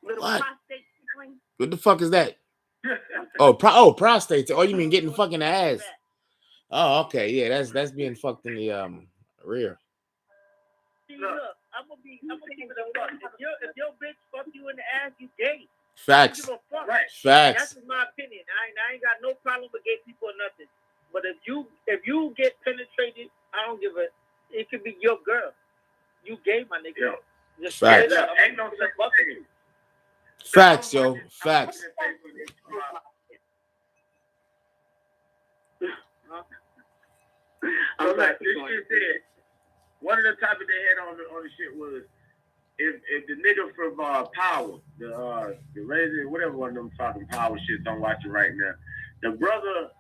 Little What? prostate tickling. What the fuck is that? Prostate. Oh, you mean getting fucking ass? Oh, okay, yeah, that's being fucked in the rear. See, look, I'm gonna keep it a fuck. If your bitch fuck you in the ass, you gay. Facts. Right. Facts. That's my opinion. I ain't got no problem with gay people or nothing. But if you get penetrated, I don't give a. It could be your girl. You gay, my nigga. Yeah. Just Facts. Ain't no such thing. Facts, yo. Facts. So like this shit said, one of the topics they had on the shit was if the nigga from Power, the Razor, whatever one of them talking Power shit, don't watch it right now. The brother,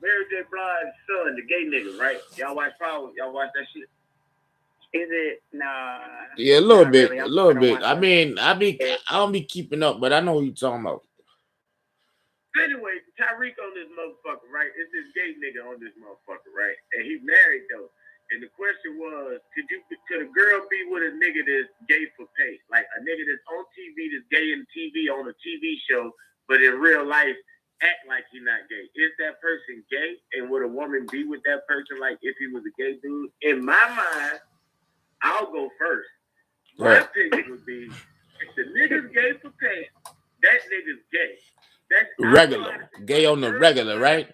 Mary J. Blige's son, the gay nigga, right? Y'all watch Power? Y'all watch that shit? Is it? Nah. Yeah, a little bit. I mean, I don't be keeping up, but I know who you're talking about. Anyway, Tyreek on this motherfucker, right? It's this gay nigga on this motherfucker, right? And he married though. And the question was, could a girl be with a nigga that's gay for pay? Like a nigga that's on TV, that's gay in TV on a TV show, but in real life act like he's not gay. Is that person gay? And would a woman be with that person like if he was a gay dude? In my mind, I'll go first. My opinion would be, if the nigga's gay for pay, that nigga's gay. That's regular. Gay on the regular, right?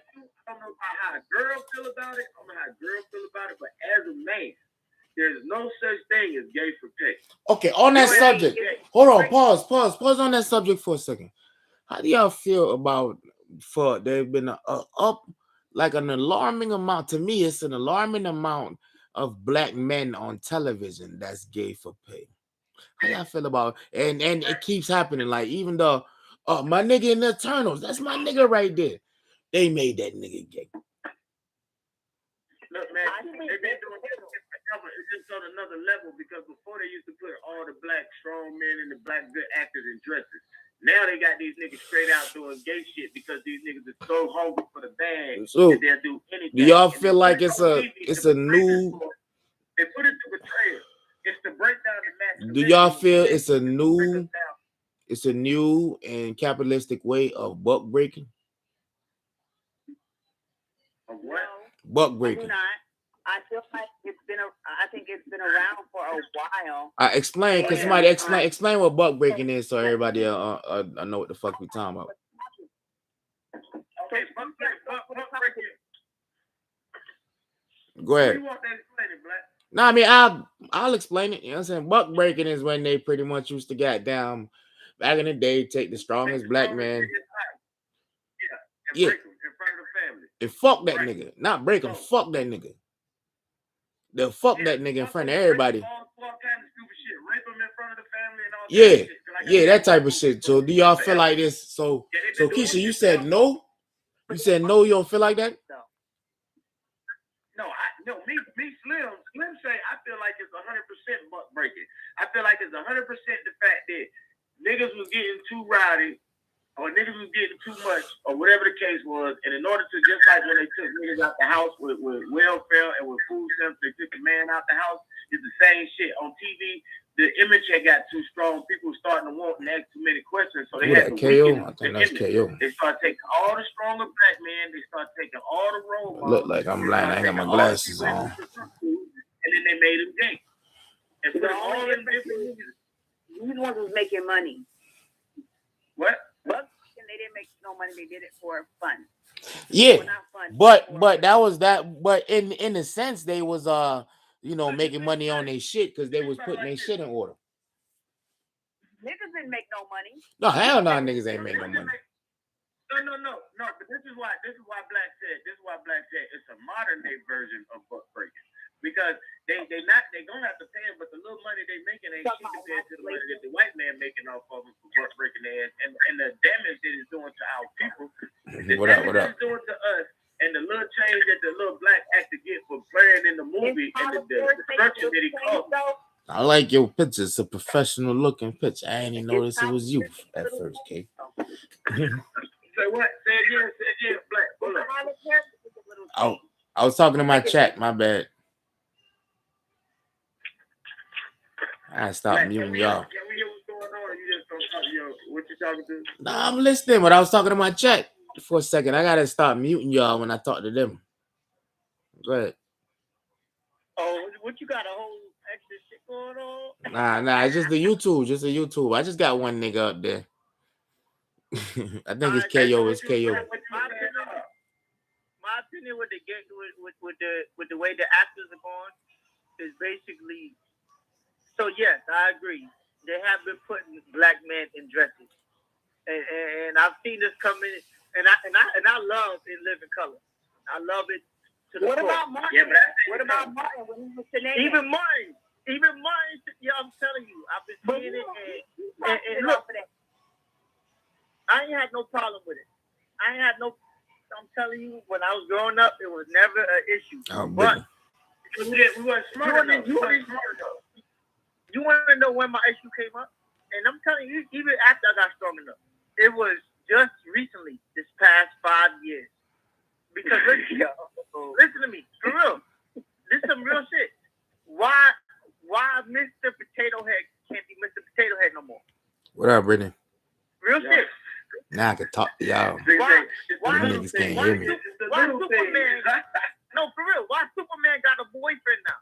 I don't know how a girl feel about it. I don't know how a girl feel about it, but as a man, there's no such thing as gay for pay. Okay, on that subject. Hold on, pause on that subject for a second. How do y'all feel about there's been an alarming amount, to me, it's an alarming amount of black men on television that's gay for pay. How y'all feel about and it keeps happening. Like even the my nigga in the Eternals, that's my nigga right there. They made that nigga gay. Look, man, they've been doing it forever. It's just on another level because before they used to put all the black strong men and the black good actors in dresses. Now they got these niggas straight out doing gay shit because these niggas are so hungry for the bag So, that they'll do anything. do y'all And feel they like put it's it on a TV it's to a portray new this for- They put it to portray it. It's to break down the masculinity. do y'all feel of it's a men. new it's a new and capitalistic way of buck breaking? Of what? Buck I do breaking. not. I feel like I think it's been around for a while. I explain because Yeah. somebody explain what buck breaking is so everybody know what the fuck we talking about. Okay, buck breaking. Go ahead. You want to explain it, Black? No, I mean I'll explain it. You know what I'm saying? Buck breaking is when they pretty much used to get down back in the day, take the strongest black man. Yeah, and break him in front of the family. And fuck that Right. nigga. Not break him, fuck that nigga. They'll fuck that nigga in front of everybody. All kinds of stupid shit. Rape him in front of the family and all Yeah. kinds of shit. Yeah, that type of shit. So do y'all feel like this? So Keisha, you said no? You said no, you don't feel like that? No, me, Slim say I feel like it's 100% buck breaking. I feel like it's 100% the fact that niggas was getting too rowdy or niggas was getting too much or whatever the case was, and in order to, just like when they took niggas out the house with welfare and with food stamps, they took the man out the house, it's the same shit. On TV, the image had got too strong. People were starting to want and ask too many questions, so they had to weaken I think the that's image. KO. They started taking all the stronger black men. They started taking all the role models. Look like I'm blind. I ain't got my glasses on. And then they made him gay. And put them all in different movies. These ones was making money. What? But they didn't make no money. They did it for fun. Yeah, Well, not fun, but that was that. But in a sense, they was making money on their shit because they was putting their shit in order. Niggas didn't make no money. No, hell no, niggas ain't make no money. No. But this is why Black said it's a modern day version of buck breaking. Because they gonna have to pay them, but the little money they making ain't shit compared to the money that the white man making off of them for buck breaking their ass, and the damage that it's doing to our people, the damage that it's doing to us, and the little change that the little black actor get for playing in the movie, and the structure that he caused. I like your picture. It's a professional looking picture. I ain't even noticed it was you at first, K. Say what? Say again, Black. Hold up. I was talking to my chat. My bad. I stopped muting y'all. Can we hear what's going on? Or you just don't talk, what you talking to? Nah, I'm listening, but I was talking to my chat for a second. I gotta stop muting y'all when I talk to them. Go ahead. Oh, what you got a whole extra shit going on? Nah, it's just the YouTube. I just got one nigga up there. I think it's KO. It's KO. My opinion with the way the actors are going is basically. So yes, I agree. They have been putting black men in dresses, and I've seen this coming. And I love In Living Color. I love it. What about Martin? Yeah, What about Martin when he was Sinead? Even Martin. Yeah, I'm telling you, I've been seeing it, and look, I ain't had no problem with it. I'm telling you, when I was growing up, it was never an issue. Oh, but we weren't smart enough. You want to know when my issue came up? And I'm telling you, even after I got strong enough, it was just recently, this past 5 years. Because listen to me, for real. This is some real shit. Why Mr. Potato Head can't be Mr. Potato Head no more? What up, Brittany? Real shit. Now I can talk to y'all. Why niggas can't hear me. Why Superman? No, for real. Why Superman got a boyfriend now?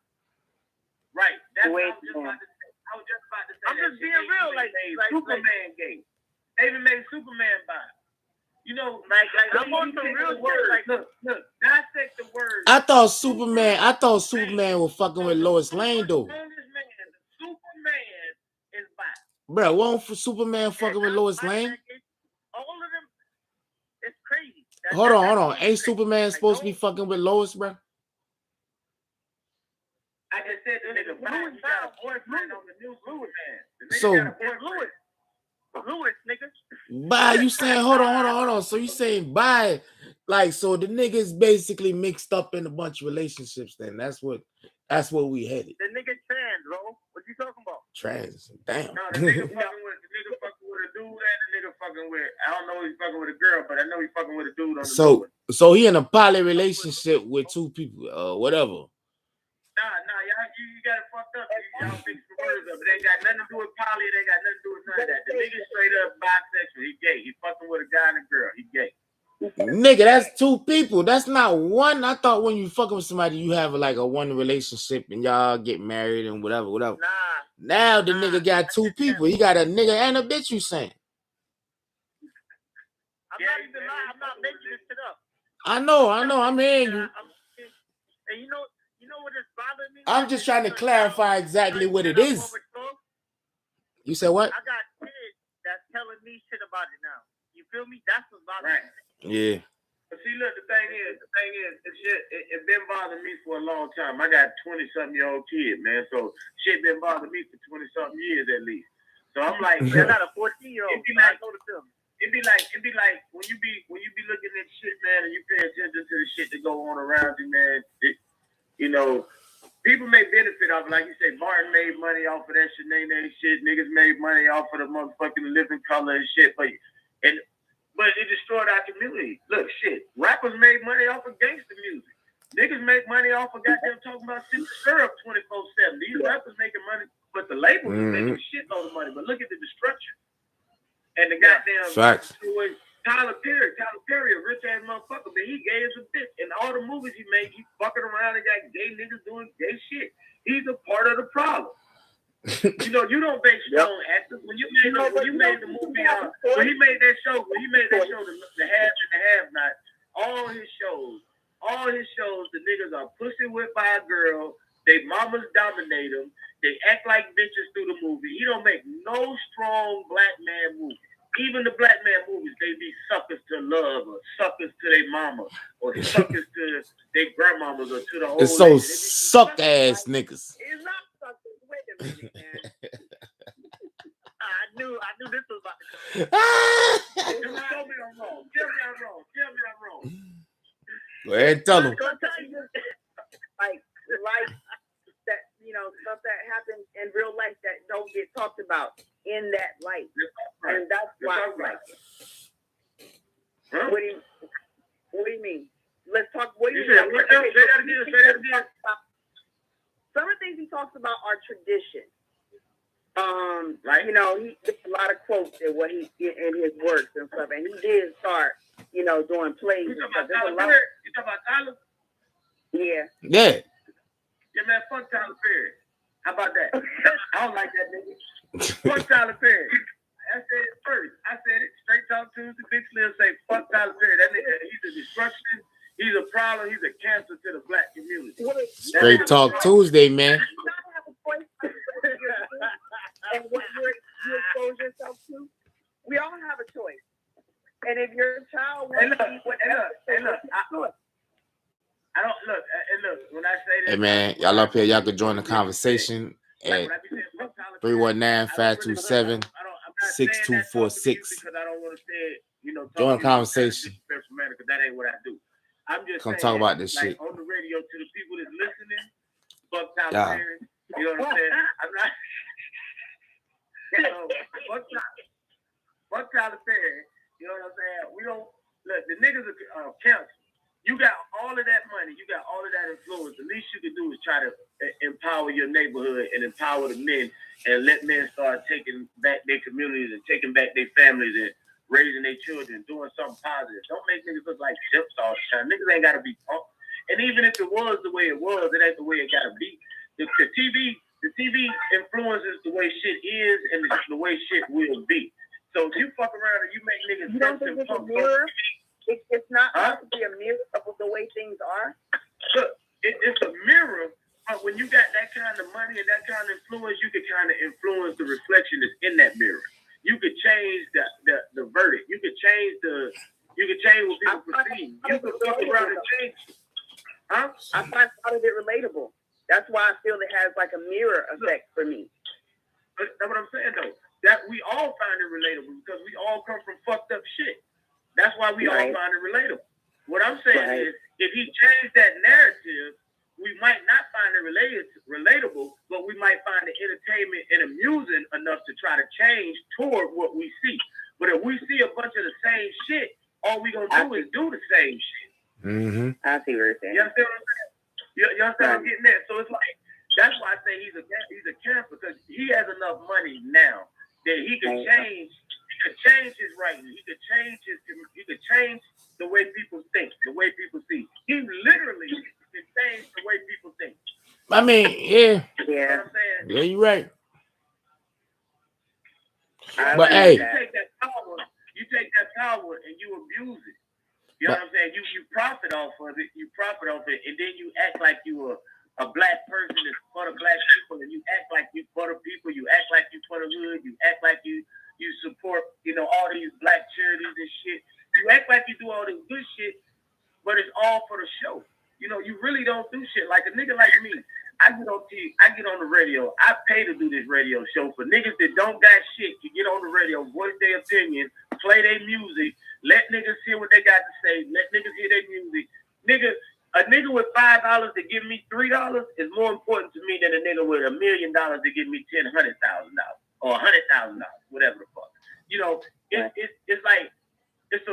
Right. That's what I was just about to say. I'm just being real. Like Superman gay. They even made Superman bi. You know, like I'm on some real words. Like, look, dissect the words. I thought Superman was fucking with Lois Lane though. Superman is bi. Bro, won't Superman fucking with Lois Lane? All of them, it's crazy. Hold on. Ain't Superman supposed to be fucking with Lois, bro? I just said the nigga bi. He got a boyfriend on the Lewis, man. The nigga So- got a boyfriend. Lewis, nigga. By you saying hold on. So you saying by like so the niggas basically mixed up in a bunch of relationships then. That's what we headed. The nigga trans, bro. What you talking about? Trans. Damn. No, the nigga fucking with a dude and the nigga fucking with, I don't know if he's fucking with a girl, but I know he's fucking with a dude on the So he in a poly relationship with two people, whatever. Nah, you got it fucked up. Y'all fix the words up. It ain't got nothing to do with poly. It ain't got nothing to do with none of that. The nigga straight up bisexual. He gay. He fucking with a guy and a girl. He gay. Nigga, that's two people. That's not one. I thought when you fucking with somebody, you have like a one relationship and y'all get married and whatever. Nah. Now the nigga got two people. He got a nigga and a bitch. You saying? I'm not even lying. I'm not making this shit up. I know. I'm hearing you. And you know what is bothering me? I'm just trying to clarify exactly what it is. You said what? I got kids that's telling me shit about it now. You feel me? That's what's bothering me. Yeah. But see, look, the thing is, it's been bothering me for a long time. I got 20-something-year-old kid, man. So shit been bothering me for 20-something years at least. So I'm like, I got a 14-year-old. It'd be like when you be looking at shit, man, and you pay attention to the shit that go on around you, man. You know, people may benefit off, like you say, Martin made money off of that Shanae shit. Niggas made money off of the motherfucking living color and shit. But it destroyed our community. Look, shit, rappers made money off of gangster music. Niggas make money off of goddamn talking about syrup 24/7. These rappers making money, but the labels is making a shitload of money. But look at the destruction. And the goddamn facts. Tyler Perry, a rich ass motherfucker, but he gay as a bitch. In all the movies he made, he fucking around and got gay niggas doing gay shit. He's a part of the problem. You know, you don't make strong actors. When you made the movie, when he made that show, the Have and the Have Not, all his shows, the niggas are pussy whipped by a girl. They mamas dominate them. They act like bitches through the movie. He don't make no strong black man movies. Even the black man movies, they be suckers to love or suckers to their mama or suckers to their grandmamas or to the old It's so ladies. suck ass niggas. It's not suckers. Wait a minute, man. I knew this was about to come. Tell me I'm wrong. Go ahead and tell them. Like that, stuff that happens in real life that don't get talked about in that light. Right. And that's why I'm like, what do you mean? Let's talk. What do you mean? Say that again. Some of the things he talks about are tradition. Right. He gets a lot of quotes in what he in his works and stuff, and he did start, doing plays. You and talking stuff. about Tyler? You talking about Tyler? Yeah. Yeah. Yeah, man, fuck Tyler Perry. How about that? I don't like that nigga. Fuck Tyler Perry. I said it first. I said it. Straight Talk Tuesday. Big Slim say, fuck Tyler Perry. That nigga, he's a destruction. He's a problem. He's a cancer to the black community. Straight Talk Tuesday, man. And what you expose yourself to, we all have a choice. And if your child wants to eat whatever, I don't look. When I say this, Hey man, y'all up here, y'all can join the conversation at 319-527-6246. Join the conversation. That ain't what I do. I'm just Come saying, talk about this like, shit. on the radio to the people that's listening. Fuck Tyler Perry. You know what I'm saying? I'm not. Fuck Tyler Perry. You know what I'm saying? We don't look. The niggas are council. You got all of that money. You got all of that influence. The least you can do is try to empower your neighborhood and empower the men and let men start taking back their communities and taking back their families and raising their children, doing something positive. Don't make niggas look like ships all the time. Niggas ain't got to be punked. And even if it was the way it was, it ain't the way it got to be. The TV influences the way shit is and the way shit will be. So if you fuck around and you make niggas... You don't think it's a mirror? It's not supposed to be a mirror of the way things are? Look, it's a mirror, but when you got that kind of money and that kind of influence, you can kind of influence the reflection that's in that mirror. You could change the verdict. You could change what people perceive. You could fuck around and change it. Huh? I thought it relatable. That's why I feel it has like a mirror effect for me. But that's what I'm saying though. That we all find it relatable because we all come from fucked up shit. That's why we all find it relatable. What I'm saying is, if he changed that narrative, we might not find it relatable, but we might find it entertainment and amusing enough to try to change toward what we see. But if we see a bunch of the same shit, all we gonna do is do the same shit. Mm-hmm. I see what you're saying. You understand what I'm saying? You understand what I'm getting at? So it's like, that's why I say he's a cancer, because he has enough money now that he could change. He could change his writing. He could change the way people think, the way people see. He literally can change the way people think. I mean, yeah. You know what I'm saying? Yeah, you're right. But hey, you take that power and you abuse it. You know what I'm saying? You profit off of it. You profit off it, and then you act like you a black person that's for the black people, and you act like you for the people. You act like you for the hood. You act like you support, all these black charities and shit. You act like you do all this good shit, but it's all for the show. You really don't do shit. Like a nigga like me, I get on TV, I get on the radio. I pay to do this radio show for niggas that don't got shit to get on the radio, voice their opinions, play their music, let niggas hear what they got to say, let niggas hear their music. A nigga with $5 to give me $3 is more important to me than a nigga with $1 million to give me $100,000 or $100,000, whatever the fuck. It's like it's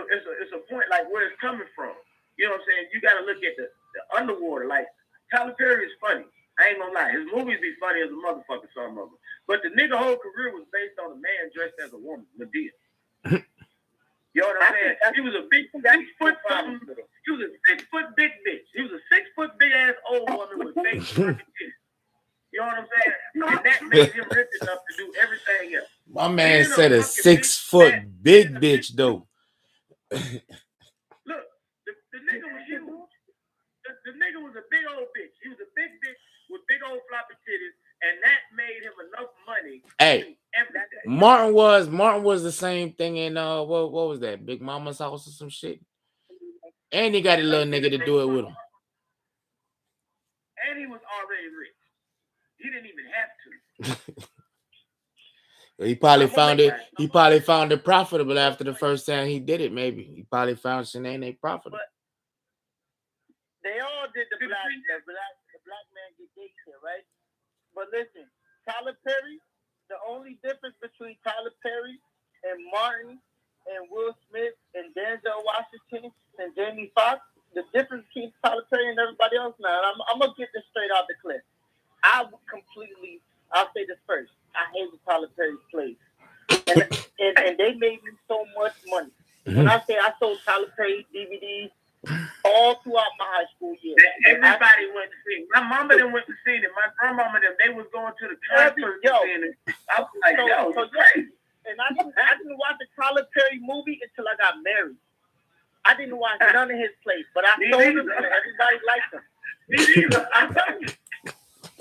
a point like where it's coming from. You know what I'm saying? You got to look at the underwater. Like Tyler Perry is funny. I ain't gonna lie. His movies be funny as a motherfucker, some of them. But the nigga whole career was based on a man dressed as a woman, Medea. You know what I'm saying? He was a big 6 foot something. He was a 6 foot big bitch. He was a 6 foot big ass old woman with big fucking titties. You know what I'm saying? And that made him rich enough to do everything else. My man said a 6 foot big bitch though. Look, the nigga was huge. The nigga was a big old bitch. He was a big bitch with big old floppy titties, and that made him enough money. Hey, Martin was the same thing in what was that? Big Mama's House or some shit. And he got a little nigga to do it with him. And he was already rich. He didn't even have to. He probably found it. He probably found it profitable after the first time he did it. Maybe he probably found Shanae profitable. But they all did the black man get gay shit, right? But listen, Tyler Perry. The only difference between Tyler Perry and Martin and Will Smith and Denzel Washington and Jamie Foxx, the difference between Tyler Perry and everybody else now, I'm going to get this straight out the clip. I'll say this first. I hated Tyler Perry's plays. And they made me so much money. When I say I sold Tyler Perry DVDs all throughout my high school years. Everybody went to see it. My mama them went to see it. My grandmama them, they was going to the concert. I was like, and I didn't watch the Tyler Perry movie until I got married. I didn't watch none of his plays, but I told him that everybody liked him. I'm telling you.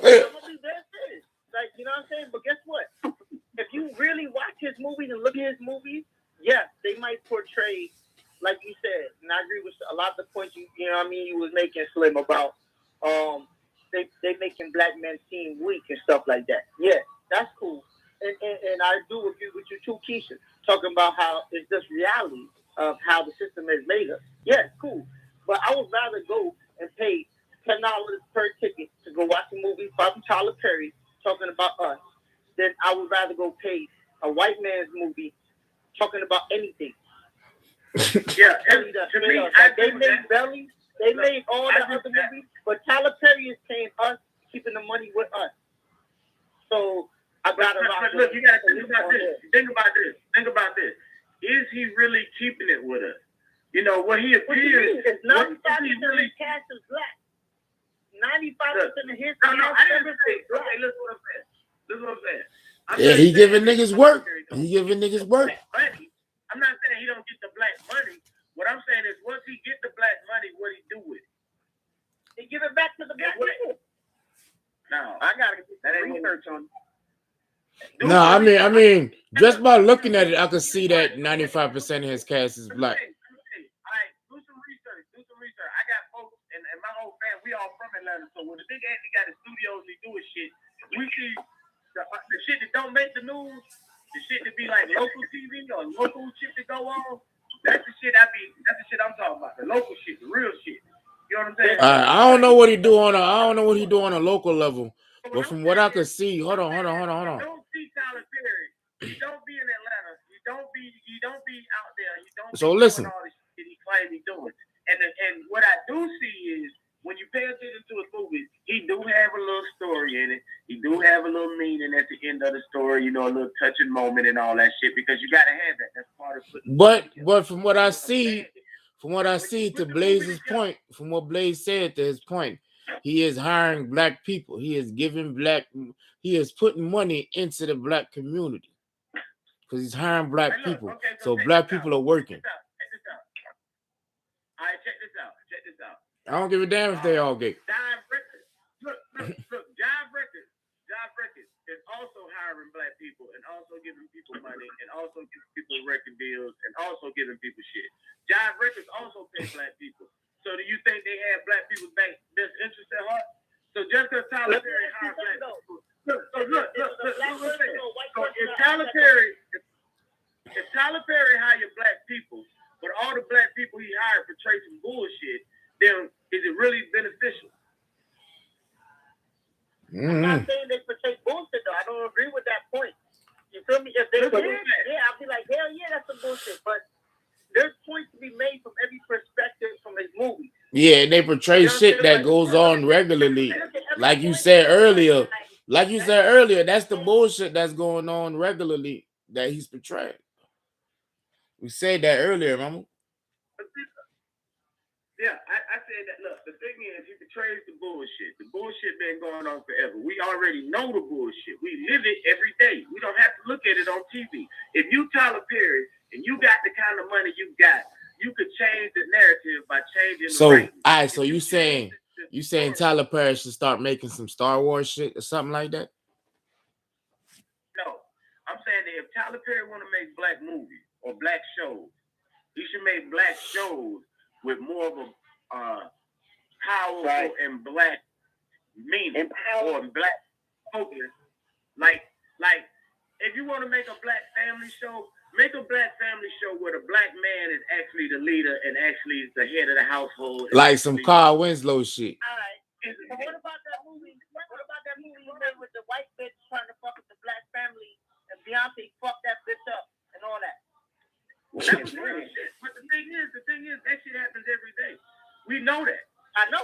I'm gonna be that serious. Like, you know what I'm saying? But guess what? If you really watch his movies and look at his movies, yes, they might portray, like you said, and I agree with a lot of the points you was making, Slim, about they making black men seem weak and stuff like that. Yeah, that's cool. And I do agree with you too, Keisha, talking about how it's just reality of how the system has made us. Yeah, cool. But I would rather go and pay $10 per ticket to go watch a movie from Tyler Perry talking about us than I would rather go pay a white man's movie talking about anything. Yeah, to me, they made Belly, they made all the other movies, but Tyler Perry is paying us, keeping the money with us. So I gotta look, you gotta think about this. Think about this. Is he really keeping it with us? When he appears, it's 95% of his cast is black. 95% of his cast is black. Okay, listen what I'm saying. Yeah, he giving niggas work. He giving niggas work. I'm not saying he don't get the black money. What I'm saying is, once he get the black money, what he do with it? He give it back to the black people. No, I gotta get that research on. No, I mean, just by looking at it, I could see that 95% of his cast is black. All right, do some research. I got folks and my whole family, we all from Atlanta. So when the big Anthony got his studios, he do his shit. We see the shit that don't make the the news, the shit to be like local TV or local shit to go on. That's the shit I'm talking about. The local shit, the real shit. You know what I'm saying? I don't know what he do on a local level, but from what I could see, hold on. You don't see Tyler Perry. You don't be in Atlanta. You don't be out there. You don't. So be listen. Doing all the shit he claims he's doing. And what I do see is when you pay attention to his movies, he do have a little story in it. He do have a little meaning at the end of the story. You know, a little touching moment and all that shit because you gotta have that. That's part of putting. But from what I see. From what I see, to Blaze's point, from what Blaze said to his point, he is hiring black people. He is putting money into the black community because he's hiring black people. So black people are working. Check this out. All right, check this out. I don't give a damn if they all gay. Jive Records. Look. Jive Records is also hiring black people and also giving people money and also giving people record deals and also giving people shit. Jive Records also pay black people. So do you think they have black people's best interest at heart? So just because Tyler Perry hired black people. Look. So if Tyler Perry hired black people, but all the black people he hired portray some bullshit, then is it really beneficial? I'm not saying they portray bullshit though. I don't agree with that point. You feel me? If they did, I'll be like, hell yeah, that's some bullshit. But there's points to be made from every perspective from his movie. Yeah, and they portray shit that goes on regularly. Like you said earlier, that's the bullshit that's going on regularly that he's portraying. We said that earlier, mama. Yeah, I said that. Look, the thing is, he portrays the bullshit. The bullshit been going on forever. We already know the bullshit. We live it every day. We don't have to look at it on TV. If you Tyler Perry and you got the kind of money you got, you could change the narrative by changing. So you saying Tyler Perry should start making some Star Wars shit or something like that? No, I'm saying that if Tyler Perry want to make black movies or black shows, he should make black shows with more of a powerful and black meaning or black focus. Like if you want to make a black family show, make a black family show where the black man is actually the leader and actually is the head of the household. Like some Carl Winslow shit. All right. So what about that movie? What about that movie you made with the white bitch trying to fuck with the black family and Beyonce fucked that bitch up and all that? That was real shit. But the thing is, that shit happens every day. We know that. I know.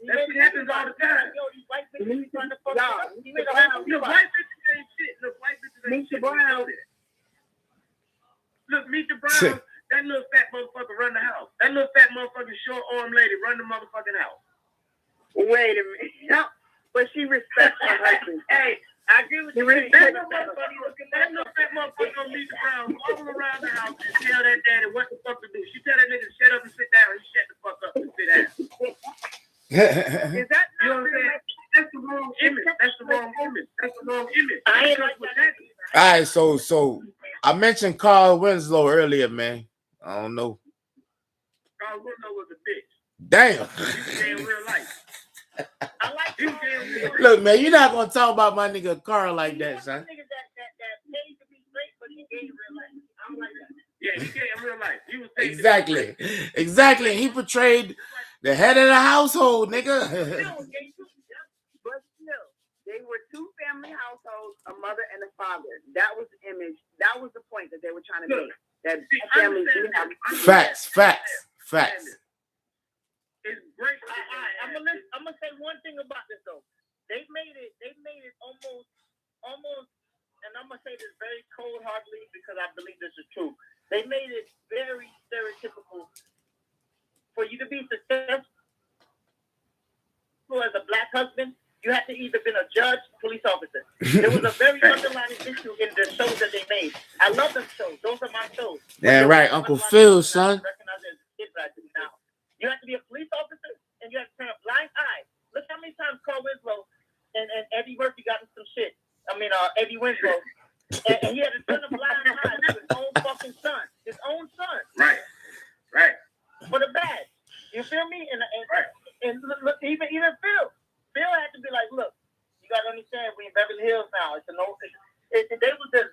That shit happens all the time. Yo, these white bitches trying to fuck up. Look, white bitches ain't shit. Look, white bitches ain't shit. Look, Meet the Brown. That little fat motherfucker run the house. That little fat motherfucking short arm lady run the motherfucking house. Wait a minute. No, but she respects her husband. Hey, I agree with you. That little fat motherfucker gonna Meet the Brown all around the house and tell that daddy what the fuck to do. She tell that nigga to shut up and sit down. He shut the fuck up and sit down. Is that you know what I'm saying? That's the wrong image. I ain't like that. All right, so I mentioned Carl Winslow earlier, man. I don't know. Carl Winslow was a bitch. Damn. He was gay in real life. I like He was gay in real life. Look, man, you're not gonna talk about my nigga Carl like that, son. Niggas that pays to be straight, but he gay in real life. I don't like that. Yeah, he gay in real life. He was Exactly. He portrayed the head of the household, nigga. But still, they were two family households, a mother and a father. That was the image. That was the point that they were trying to make. That families do have Facts. It's great. I'm gonna say one thing about this though. They made it almost, and I'm gonna say this very cold-heartedly because I believe this is true. They made it very stereotypical for you to be successful as a black husband. You have to either been a judge, police officer. There was a very underlying issue in the shows that they made. I love them shows. Those are my shows. Yeah, right, Uncle Phil, son. You have to be a police officer, and you have to turn a blind eye. Look how many times Carl Winslow and Eddie Murphy got in some shit. Eddie Winslow. and he had to turn a blind eye to his own fucking son. His own son. Right. For the bad. You feel me? And look, even Phil. Phil had to be like, look, you got to understand, we in Beverly Hills now. They was the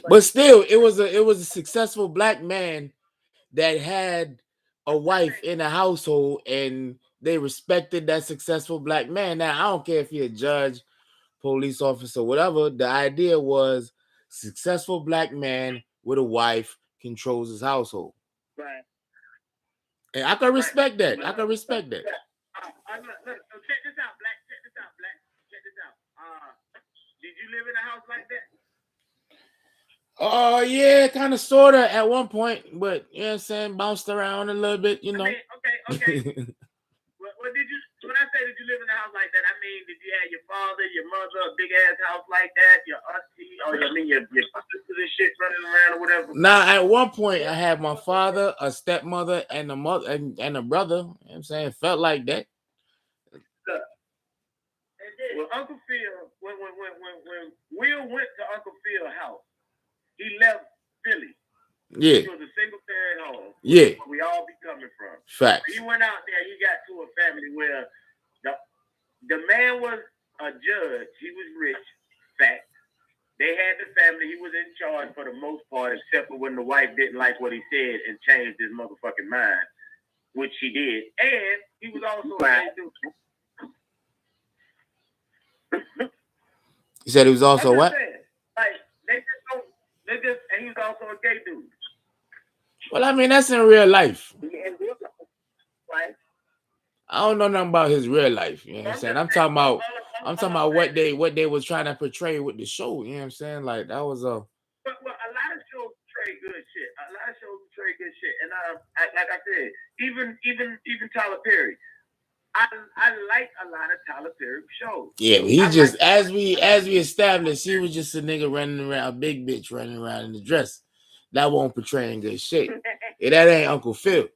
But still, it was a successful black man that had a wife in a household, and they respected that successful black man. Now, I don't care if you're a judge, police officer, whatever. The idea was successful black man with a wife controls his household. Right. And I can respect that. I can respect that. Look, check this out, Black. Check this out, Black. Check this out. Did you live in a house like that? Oh, yeah, kind of, sort of at one point, but you know what I'm saying, bounced around a little bit, you know. I mean, okay. Well, did you? When I say did you live in a house like that, I mean, did you have your father, your mother, a big ass house like that, your auntie, or your sisters and shit running around or whatever? Now, at one point, I had my father, a stepmother, and a mother, and a brother. You know what I'm saying, it felt like that. Well, Uncle Phil, when Will went to Uncle Phil's house, he left Philly. Yeah. It was a single parent home. Yeah. Where we all be coming from. Facts. He went out there. He got to a family where the man was a judge. He was rich. Fact. They had the family. He was in charge for the most part, except for when the wife didn't like what he said and changed his motherfucking mind, which she did. And he was also a gay dude. You said he was also what? Like and he was also a gay dude. Well, I mean, that's in real life. Right? I don't know nothing about his real life. You know what I'm saying? I'm talking about what they was trying to portray with the show. You know what I'm saying? Like that was a. But a lot of shows portray good shit. And like I said, even Tyler Perry. I like a lot of Tyler Perry shows. Yeah, but he just as we established, he was just a nigga running around, a big bitch running around in the dress. That won't portraying good shit. Yeah, that ain't Uncle Phil.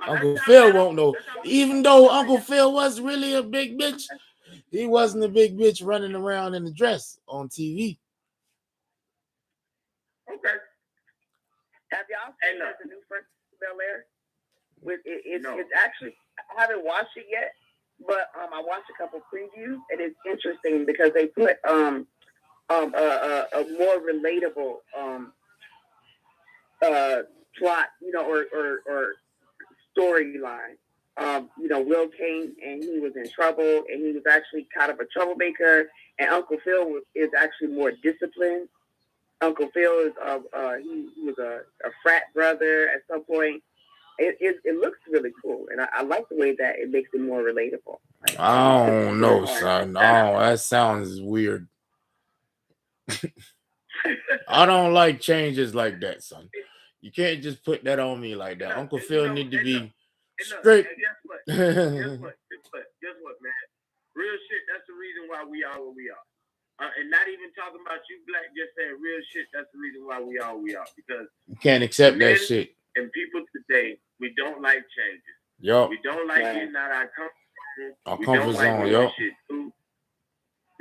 Uncle Phil won't know. Even though Uncle Phil was really a big bitch, he wasn't a big bitch running around in the dress on TV. Okay. Have y'all seen the new Fresh Bel-Air? It's actually, I haven't watched it yet, but I watched a couple previews, and it's interesting because they put a more relatable plot, or storyline. Will came and he was in trouble, and he was actually kind of a troublemaker, and Uncle Phil is actually more disciplined. Uncle Phil is he was a frat brother at some point. It looks really cool, and I like the way that it makes it more relatable. Like, I don't know, son. Oh, that sounds weird. I don't like changes like that, son. You can't just put that on me like that. Uncle Phil need to be straight. Guess what, man? Real shit. That's the reason why we are where we are. And not even talking about you, Black. Just saying real shit. That's the reason why we are where we are. Because you can't accept that shit. And people today, we don't like changes. Yup. We don't like getting out of our comfort zone. Comfort zone, yup. Shit new.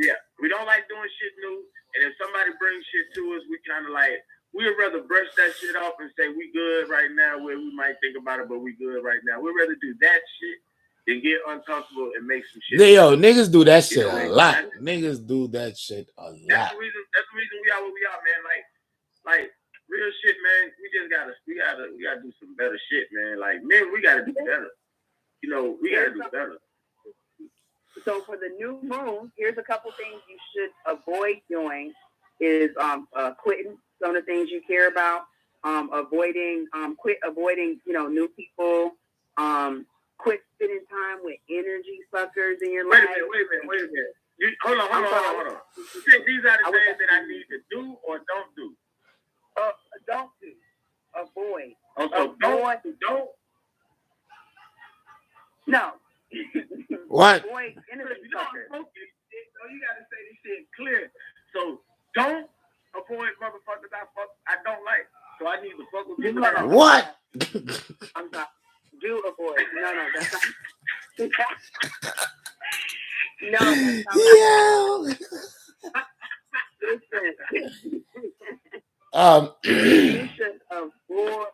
Yeah, we don't like doing shit new. And if somebody brings shit to us, we kind of like, we'd rather brush that shit off and say we good right now, where we might think about it, but we good right now. We'd rather do that shit than get uncomfortable and make some shit. Yo, niggas do that shit a lot. Niggas do that shit a lot. That's the reason we are where we are, man. Like real shit, man. We gotta do some better shit, man. Like, man, we gotta do better. We gotta do better. So for the new moon, here's a couple things you should avoid doing: is quitting some of the things you care about, quit avoiding new people, quit spending time with energy suckers in your life. Wait a minute. Hold on. You think these are the things that I need to do or don't do? Don't do. Avoid. Also, don't. No. What? Avoid energy suckers. You gotta say this shit clear. So don't avoid motherfuckers I don't like. So I need to fuck with people. What? I'm sorry. Do avoid. No, that's not. No. You should avoid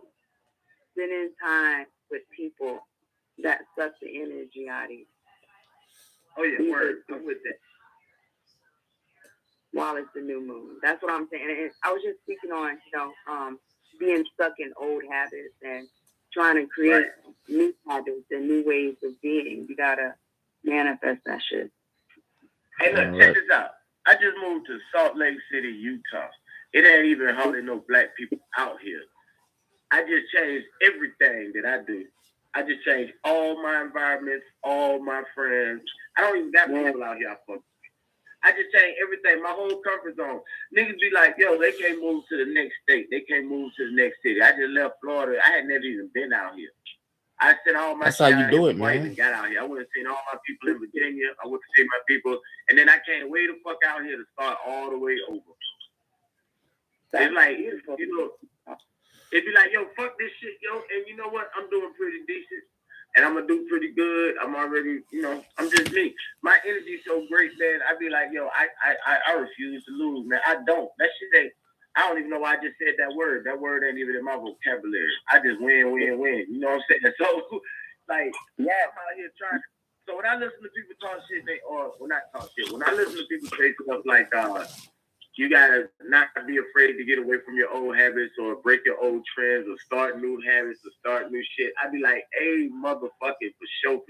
spending time with people that suck the energy out of you. Oh yeah, word. I'm with that. while it's the new moon. That's what I'm saying. And I was just speaking on, being stuck in old habits and trying to create new habits and new ways of being. You gotta manifest that shit. Hey, look, check this out. I just moved to Salt Lake City, Utah. It ain't even hardly no black people out here. I just changed everything that I do. I just changed all my environments, all my friends. I don't even got people out here I fuck with. I just changed everything, my whole comfort zone. Niggas be like, yo, they can't move to the next state. They can't move to the next city. I just left Florida. I had never even been out here. I sent all my That's how you do it, man. And got out here. I went and seen all my people in Virginia. I went to see my people. And then I came way the fuck out here to start all the way over. It's like, it'd be like, yo, fuck this shit, yo. And you know what? I'm doing pretty decent. And I'm going to do pretty good. I'm already, I'm just me. My energy's so great, man. I be like, yo, I refuse to lose, man. I don't. That shit ain't, I don't even know why I just said that word. That word ain't even in my vocabulary. I just win. You know what I'm saying? So, like, I'm out here trying. So when I listen to people talk shit, when I listen to people say stuff like, you gotta not be afraid to get away from your old habits or break your old trends or start new habits or start new shit. I'd be like, hey, motherfucking for sure.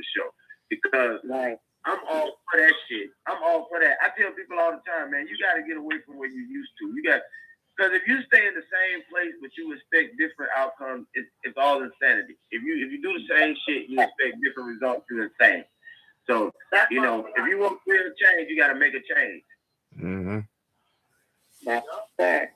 Because I'm all for that shit. I'm all for that. I tell people all the time, man, you gotta get away from what you used to. Because if you stay in the same place but you expect different outcomes, it's all insanity. If you do the same shit, you expect different results, you're insane. So, if you want real change, you gotta make a change. Mm-hmm. That's fair.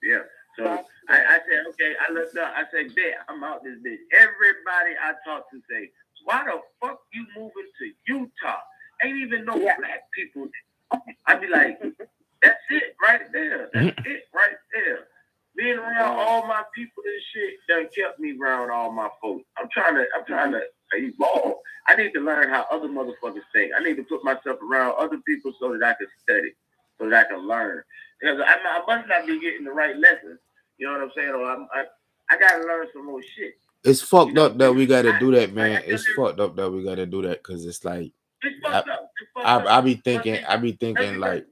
Yeah. So I said, okay, I looked up. I said, bet, I'm out this bitch. Everybody I talk to say, why the fuck you moving to Utah? Ain't even no black people. I'd be like, that's it right there. That's it right there. Being around all my people and shit done kept me around all my folks. I'm trying to evolve. I need to learn how other motherfuckers think. I need to put myself around other people so that I can study. So that I can learn. Because I must not be getting the right lessons. You know what I'm saying? Or I got to learn some more shit. It's fucked up that we got to do that, man. It's fucked up that we got to do that because it's like, I be thinking like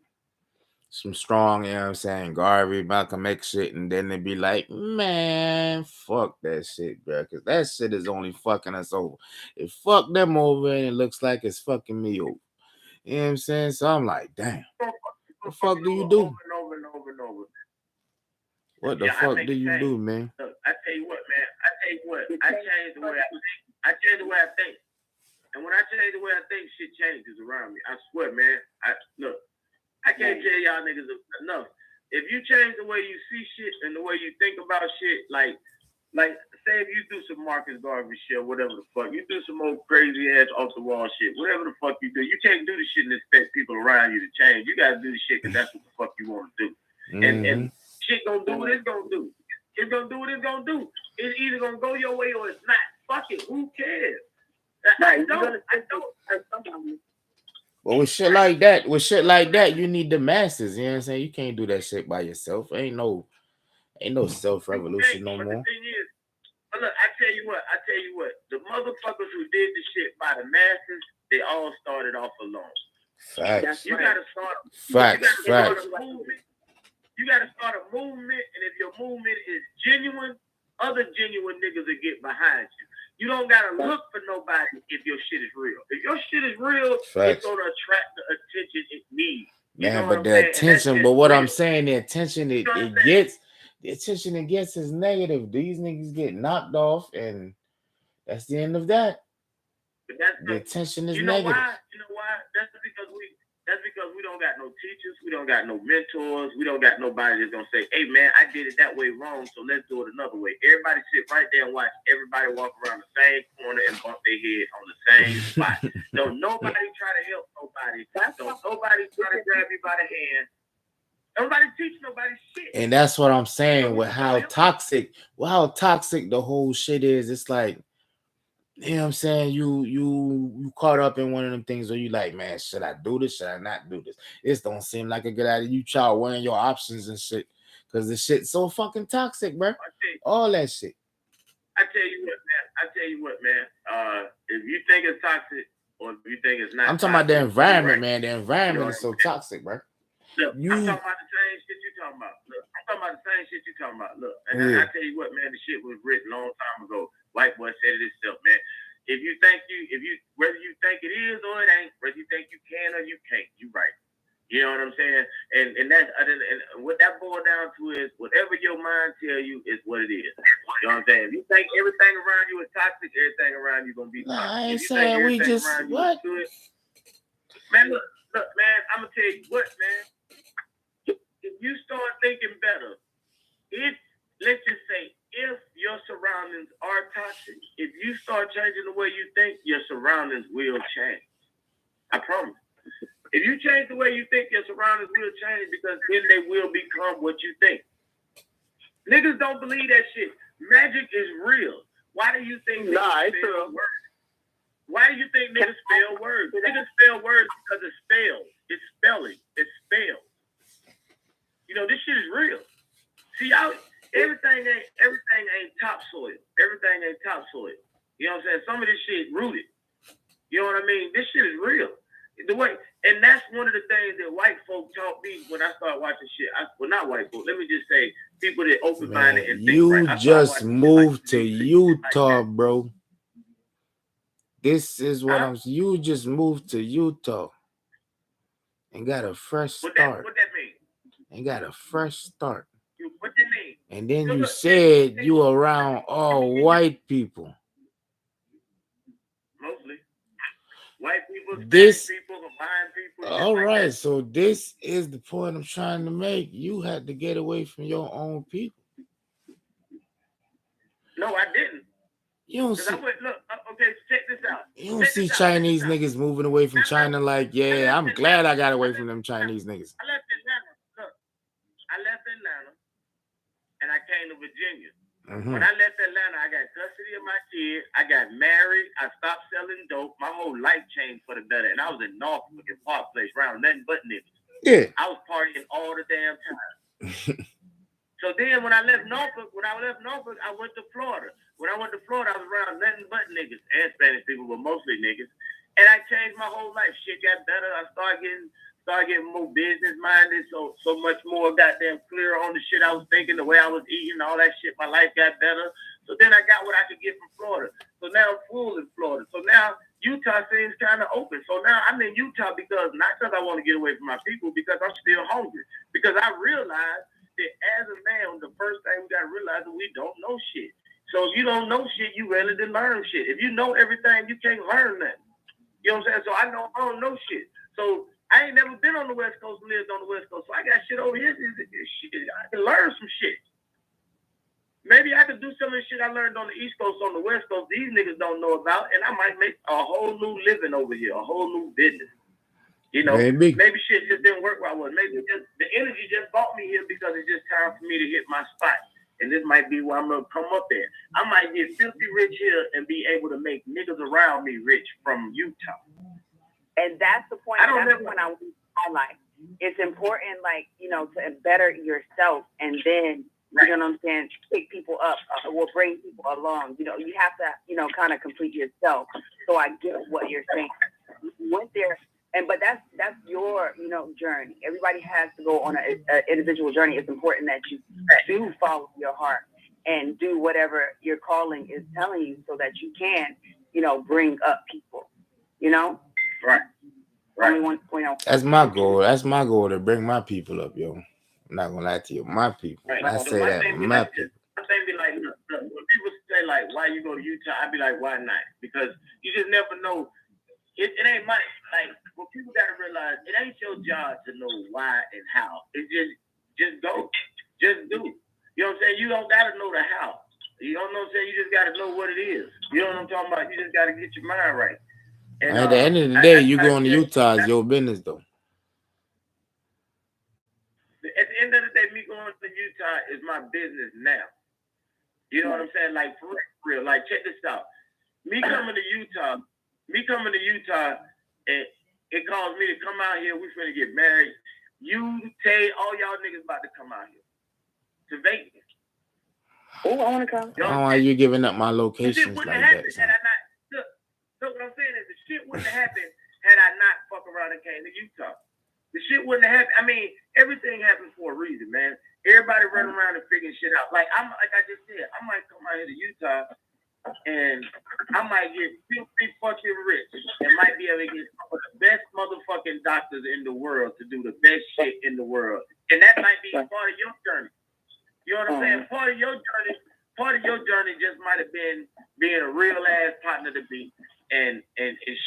some strong, you know what I'm saying, Garvey, Malcolm X shit, and then they be like, man, fuck that shit, bro, because that shit is only fucking us over. It fucked them over and it looks like it's fucking me over. You know what I'm saying? So I'm like, damn. What the fuck do you do? Over and over. What the fuck do you do, man? Look, I tell you what, man. I changed the way I think. I changed the way I think. And when I change the way I think, shit changes around me. I swear, man. I can't tell y'all niggas enough. If you change the way you see shit and the way you think about shit, like say if you do some Marcus Garvey shit, whatever the fuck, you do some old crazy ass off the wall shit, whatever the fuck you do, you can't do the shit and expect people around you to change. You gotta do the shit because that's what the fuck you want to do. Mm-hmm. And shit gonna do what it's gonna do. It's gonna do what it's gonna do. It's either gonna go your way or it's not. Fuck it. Who cares? I don't. Well, with shit like that, you need the masses. You know what I'm saying? You can't do that shit by yourself. Ain't no self-revolution no more. The thing is, look, I tell you what, the motherfuckers who did the shit by the masses, they all started off alone. Facts. You gotta start. Facts. You gotta start a movement, and if your movement is genuine, other genuine niggas will get behind you. You don't gotta look for nobody if your shit is real. If your shit is real, it's gonna attract the attention it needs. Man, but the attention, but what I'm saying, the attention it gets is negative. These niggas get knocked off, and that's the end of that. But the attention is you know negative. Why? You know why? That's because we don't got no teachers, we don't got no mentors, we don't got nobody that's gonna say, hey man, I did it that way wrong, so let's do it another way. Everybody sit right there and watch everybody walk around the same corner and bump their head on the same spot. Don't nobody try to help nobody. Don't nobody try to grab you by the hand. Nobody teach nobody shit. And that's what I'm saying with how toxic the whole shit is. It's like, you know what I'm saying? You caught up in one of them things where you like, man, should I do this? Should I not do this? This don't seem like a good idea. You try weighing your options and shit because the shit's so fucking toxic, bro. All that shit. I tell you what, man. If you think it's toxic or if you think it's not, I'm talking about the environment, man. The environment is so toxic, bro. Look, You- I'm talking about the same shit you talking about. Look, I'm talking about the same shit you talking about. Look, and Yeah. I tell you what, man, the shit was written a long time ago. White boy said it himself, man. If you whether you think it is or it ain't, whether you think you can or you can't, you right. You know what I'm saying? And that's and what that boils down to is whatever your mind tell you is what it is. You know what I'm saying? If you think everything around you is toxic, everything around you gonna be toxic. Nah, I ain't If you saying think we everything just around you what? is good, man, look, man, I'm gonna tell you what, man. If you start thinking better, let's just say if your surroundings are toxic, if you start changing the way you think, your surroundings will change. I promise. If you change the way you think, your surroundings will change because then they will become what you think. Niggas don't believe that shit. Magic is real. Why do you think niggas spell words? Why do you think niggas spell words? Niggas spell words because it's spells. It's spelling. It's spells. You know, this shit is real. See, everything ain't topsoil. Everything ain't topsoil. You know what I'm saying? Some of this shit rooted. You know what I mean? This shit is real. And that's one of the things that white folk taught me when I started watching shit. Well, not white folk. Let me just say people that open-minded and think You right. just moved to Utah, bro. This is what you just moved to Utah and got a fresh start. What that mean? And got a fresh start. What you mean? And then you said you around all white people. Mostly. White people, This people, blind people. All right, so this is the point I'm trying to make. You had to get away from your own people. No, I didn't. You don't see. Okay, check this out. You don't see Chinese niggas moving away from China like, yeah, I'm glad I got away from them Chinese niggas. I left Atlanta. Look, I left Atlanta and I came to Virginia. Mm-hmm. When I left Atlanta, I got custody of my kid. I got married. I stopped selling dope. My whole life changed for the better. And I was in Norfolk in Park Place, around nothing but niggas. Yeah. I was partying all the damn time. So then when I left Norfolk, I went to Florida. When I went to Florida, I was around nothing but niggas and Spanish people, but mostly niggas. And I changed my whole life. Shit got better. I started getting more business minded, so much more goddamn clear on the shit I was thinking, the way I was eating, all that shit. My life got better. So then I got what I could get from Florida. So now I'm full in Florida. So now Utah seems kind of open. So now I'm in Utah not because I want to get away from my people, because I'm still hungry. Because I realized that as a man, the first thing we got to realize is we don't know shit. So if you don't know shit, you ready to learn shit. If you know everything, you can't learn nothing. You know what I'm saying? So I don't know shit. So I ain't never been on the West Coast and lived on the West Coast. So I got shit over here. Shit, I can learn some shit. Maybe I could do some of the shit I learned on the East Coast, on the West Coast, these niggas don't know about, and I might make a whole new living over here, a whole new business. You know, maybe shit just didn't work where I was. Maybe the energy just brought me here because it's just time for me to hit my spot. And this might be where I'm going to come up there. I might get filthy rich here and be able to make niggas around me rich from Utah. And that's the point. That's when I was in my life. It's important, like, you know, to better yourself and then, you know what I'm saying, pick people up or bring people along. You know, you have to, you know, kind of complete yourself. So I get what you're saying. You went there, but that's your, you know, journey. Everybody has to go on an individual journey. It's important that you do follow your heart and do whatever your calling is telling you so that you can, you know, bring up people, you know? Right. That's my goal. That's my goal, to bring my people up, yo. I'm not gonna lie to you. My people. Right. I say that. My people. My thing be like, look, when people say like, why you go to Utah? I be like, why not? Because you just never know. It ain't my, like, what people gotta realize, it ain't your job to know why and how. It's just go. Just do. You know what I'm saying? You don't gotta know the how. You don't know what I'm saying? You just gotta know what it is. You know what I'm talking about? You just gotta get your mind right. And, at the end of the day, you going to Utah is your business, though. At the end of the day, me going to Utah is my business now. You know what I'm saying? Like, for real. Like, check this out. Me coming to Utah, and it caused me to come out here. We finna get married. You, Tay, all y'all niggas about to come out here to Vegas. Oh, I want to come. Why are you giving up my locations like that? Look, what I'm saying is the shit wouldn't have happened had I not fuck around and came to Utah. The shit wouldn't have happened. I mean, everything happens for a reason, man. Everybody running around and figuring shit out. Like I just said, I might come out here to Utah and I might get filthy fucking rich and might be able to get some of the best motherfucking doctors in the world to do the best shit in the world. And that might be part of your journey. You know what I'm saying? Part of your journey just might have been being a real ass partner to be. And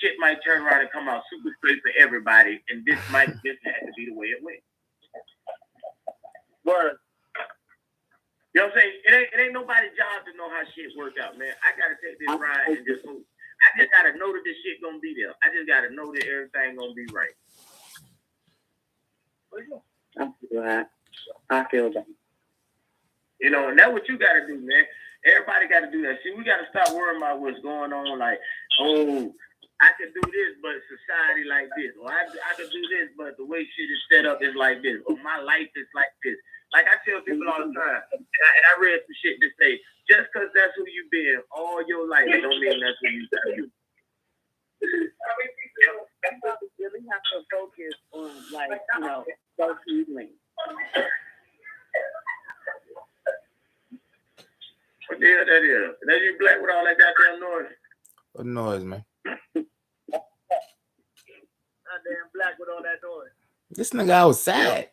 shit might turn around and come out super straight for everybody. And this had to be the way it went. But you know what I'm saying? It ain't nobody's job to know how shit work out, man. I gotta take this ride and just move. I just gotta know that this shit gonna be there. I just gotta know that everything gonna be right. I feel that. You know, and that's what you gotta do, man. Everybody gotta do that. See, we gotta stop worrying about what's going on. Like, oh, I could do this, but society like this. Or I could do this, but the way shit is set up is like this. Or my life is like this. Like I tell people all the time, and I read some shit that say, just because that's who you been all your life, don't mean that's who you do. People really have to focus on, like, you know, self-healing. What the hell that is? That you black with all that goddamn noise? What noise, man? Goddamn black with all that noise. This nigga outside.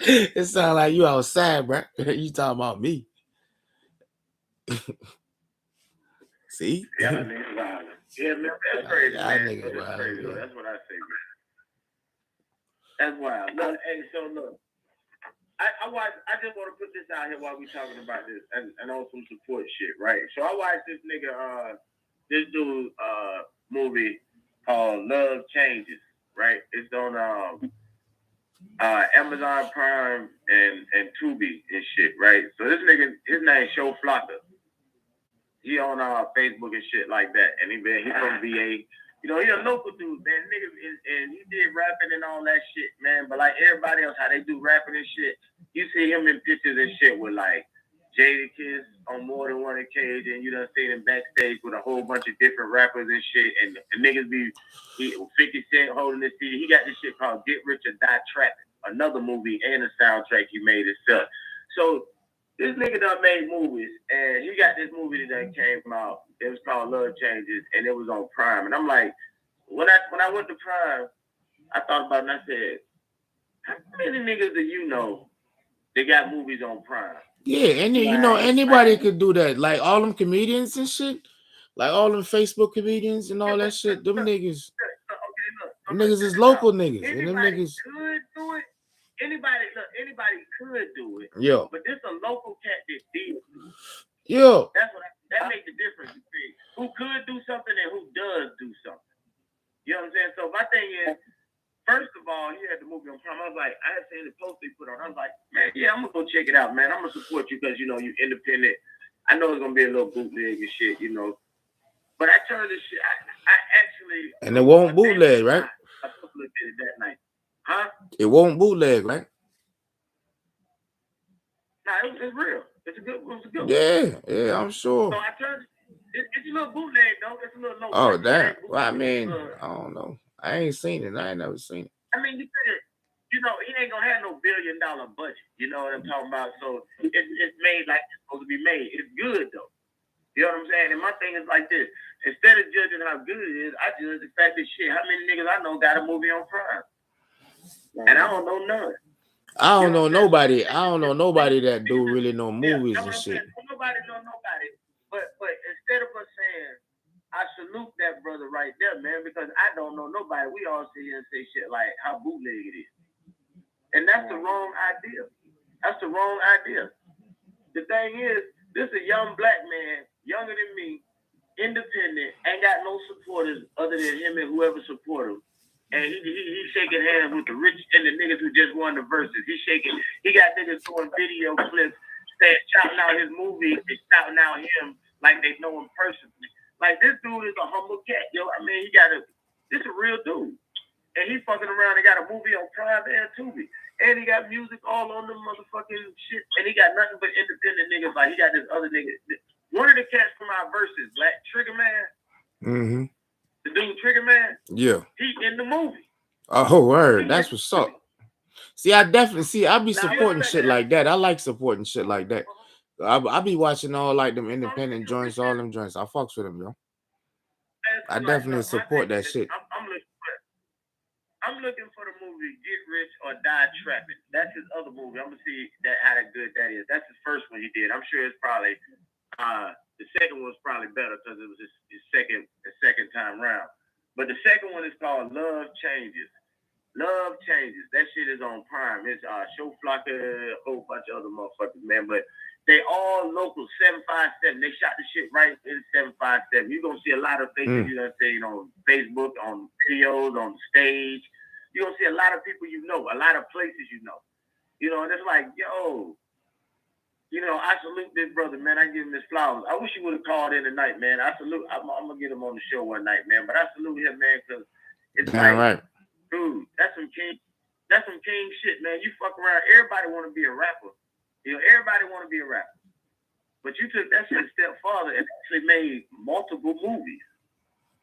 It sound like you outside, bro. You talking about me? See? Yeah, nigga, wild. Yeah, man, that's crazy, man. Nigga, That's wild, crazy. yeah. That's what I say, man. That's wild. Look, hey, so look, I just want to put this out here while we talking about this and on some support shit, right? So I watched this nigga, this dude, movie called Love Changes, right? It's on Amazon Prime and Tubi and shit, right? So this nigga, his name Show Flocker. He on Facebook and shit like that, and he from VA. You know, he a local dude, man. Nigga, and he did rapping and all that shit, man. But like everybody else, how they do rapping and shit, you see him in pictures and shit with like Jadakiss on more than one occasion. You done seen him backstage with a whole bunch of different rappers and shit. And the niggas be 50 Cent holding this CD. He got this shit called Get Rich or Die Trapping, another movie and a soundtrack he made himself. So this nigga done made movies, and he got this movie that done came out. It was called Love Changes, and it was on Prime. And I'm like, when I went to Prime, I thought about it and I said, how many niggas do you know that got movies on Prime? Yeah, you know, anybody could do that. Like all them comedians and shit. Like all them Facebook comedians and all that shit. Them niggas. Them niggas is local niggas. And them niggas could do it. Anybody could do it. Yo. But this a local cat that did. Yo. That makes the difference between who could do something and who does do something. You know what I'm saying? So my thing is, first of all, he had the movie on Prime. I was like, I had seen the post they put on. I was like, man, yeah, I'm gonna go check it out, man. I'm gonna support you because you know you're independent. I know it's gonna be a little bootleg and shit, you know. But I turned this shit. I actually. And it won't bootleg, right? I took a look at it that night. Huh? It won't bootleg, right? Nah, it's real. It's a good one. Yeah, I'm sure. So I turned. It's a little bootleg though. It's a little low. Oh damn. Well, I mean, I don't know. I ain't seen it. I ain't never seen it. I mean, you know, he ain't gonna have no $1 billion budget. You know what I'm talking about? So it's made like it's supposed to be made. It's good though. You know what I'm saying? And my thing is like this: instead of judging how good it is, I judge the fact that shit. How many niggas I know got a movie on Prime? And I don't know none. I don't know nobody. I don't know nobody that do really know movies and shit. Nobody know nobody. But instead of us saying, I salute that brother right there, man, because I don't know nobody. We all sit here and say shit like how bootleg it is. And that's the wrong idea. That's the wrong idea. The thing is, this is a young black man, younger than me, independent, ain't got no supporters other than him and whoever support him. And he's shaking hands with the rich and the niggas who just won the verses. He got niggas doing video clips saying, shouting out his movie and shouting out him like they know him personally. Like, this dude is a humble cat, yo. I mean, this a real dude. And he fucking around and got a movie on Prime and Tubi. And he got music all on the motherfucking shit. And he got nothing but independent niggas. Like, he got this other nigga. One of the cats from our verses, Black Trigger Man. Mm-hmm. The dude Trigger Man, Yeah. he in the movie. Oh, word. That's what's up. See, I be supporting shit like that. I like supporting shit like that. I be watching all like them independent joints, all them joints. I fucks with them, yo. I definitely support that shit. I'm looking for the movie Get Rich or Die Trapping. That's his other movie. I'm gonna see how good that is. That's his first one he did. I'm sure it's probably the second one's probably better because it was his second time round. But the second one is called Love Changes. Love Changes. That shit is on Prime. It's Show Flocka, a whole bunch of other motherfuckers, man. But they all local, 757. They shot the shit right in 757. You're going to see a lot of faces you done seen on Facebook, on videos, on stage. You're going to see a lot of people you know, a lot of places you know. You know, and it's like, yo, you know, I salute this brother, man. I give him his flowers. I wish he would have called in tonight, man. I'm going to get him on the show one night, man. But I salute him, man, because it's like, right. Dude, that's some king shit, man. You fuck around. Everybody want to be a rapper. You know, everybody want to be a rapper. But you took that shit a step farther and actually made multiple movies.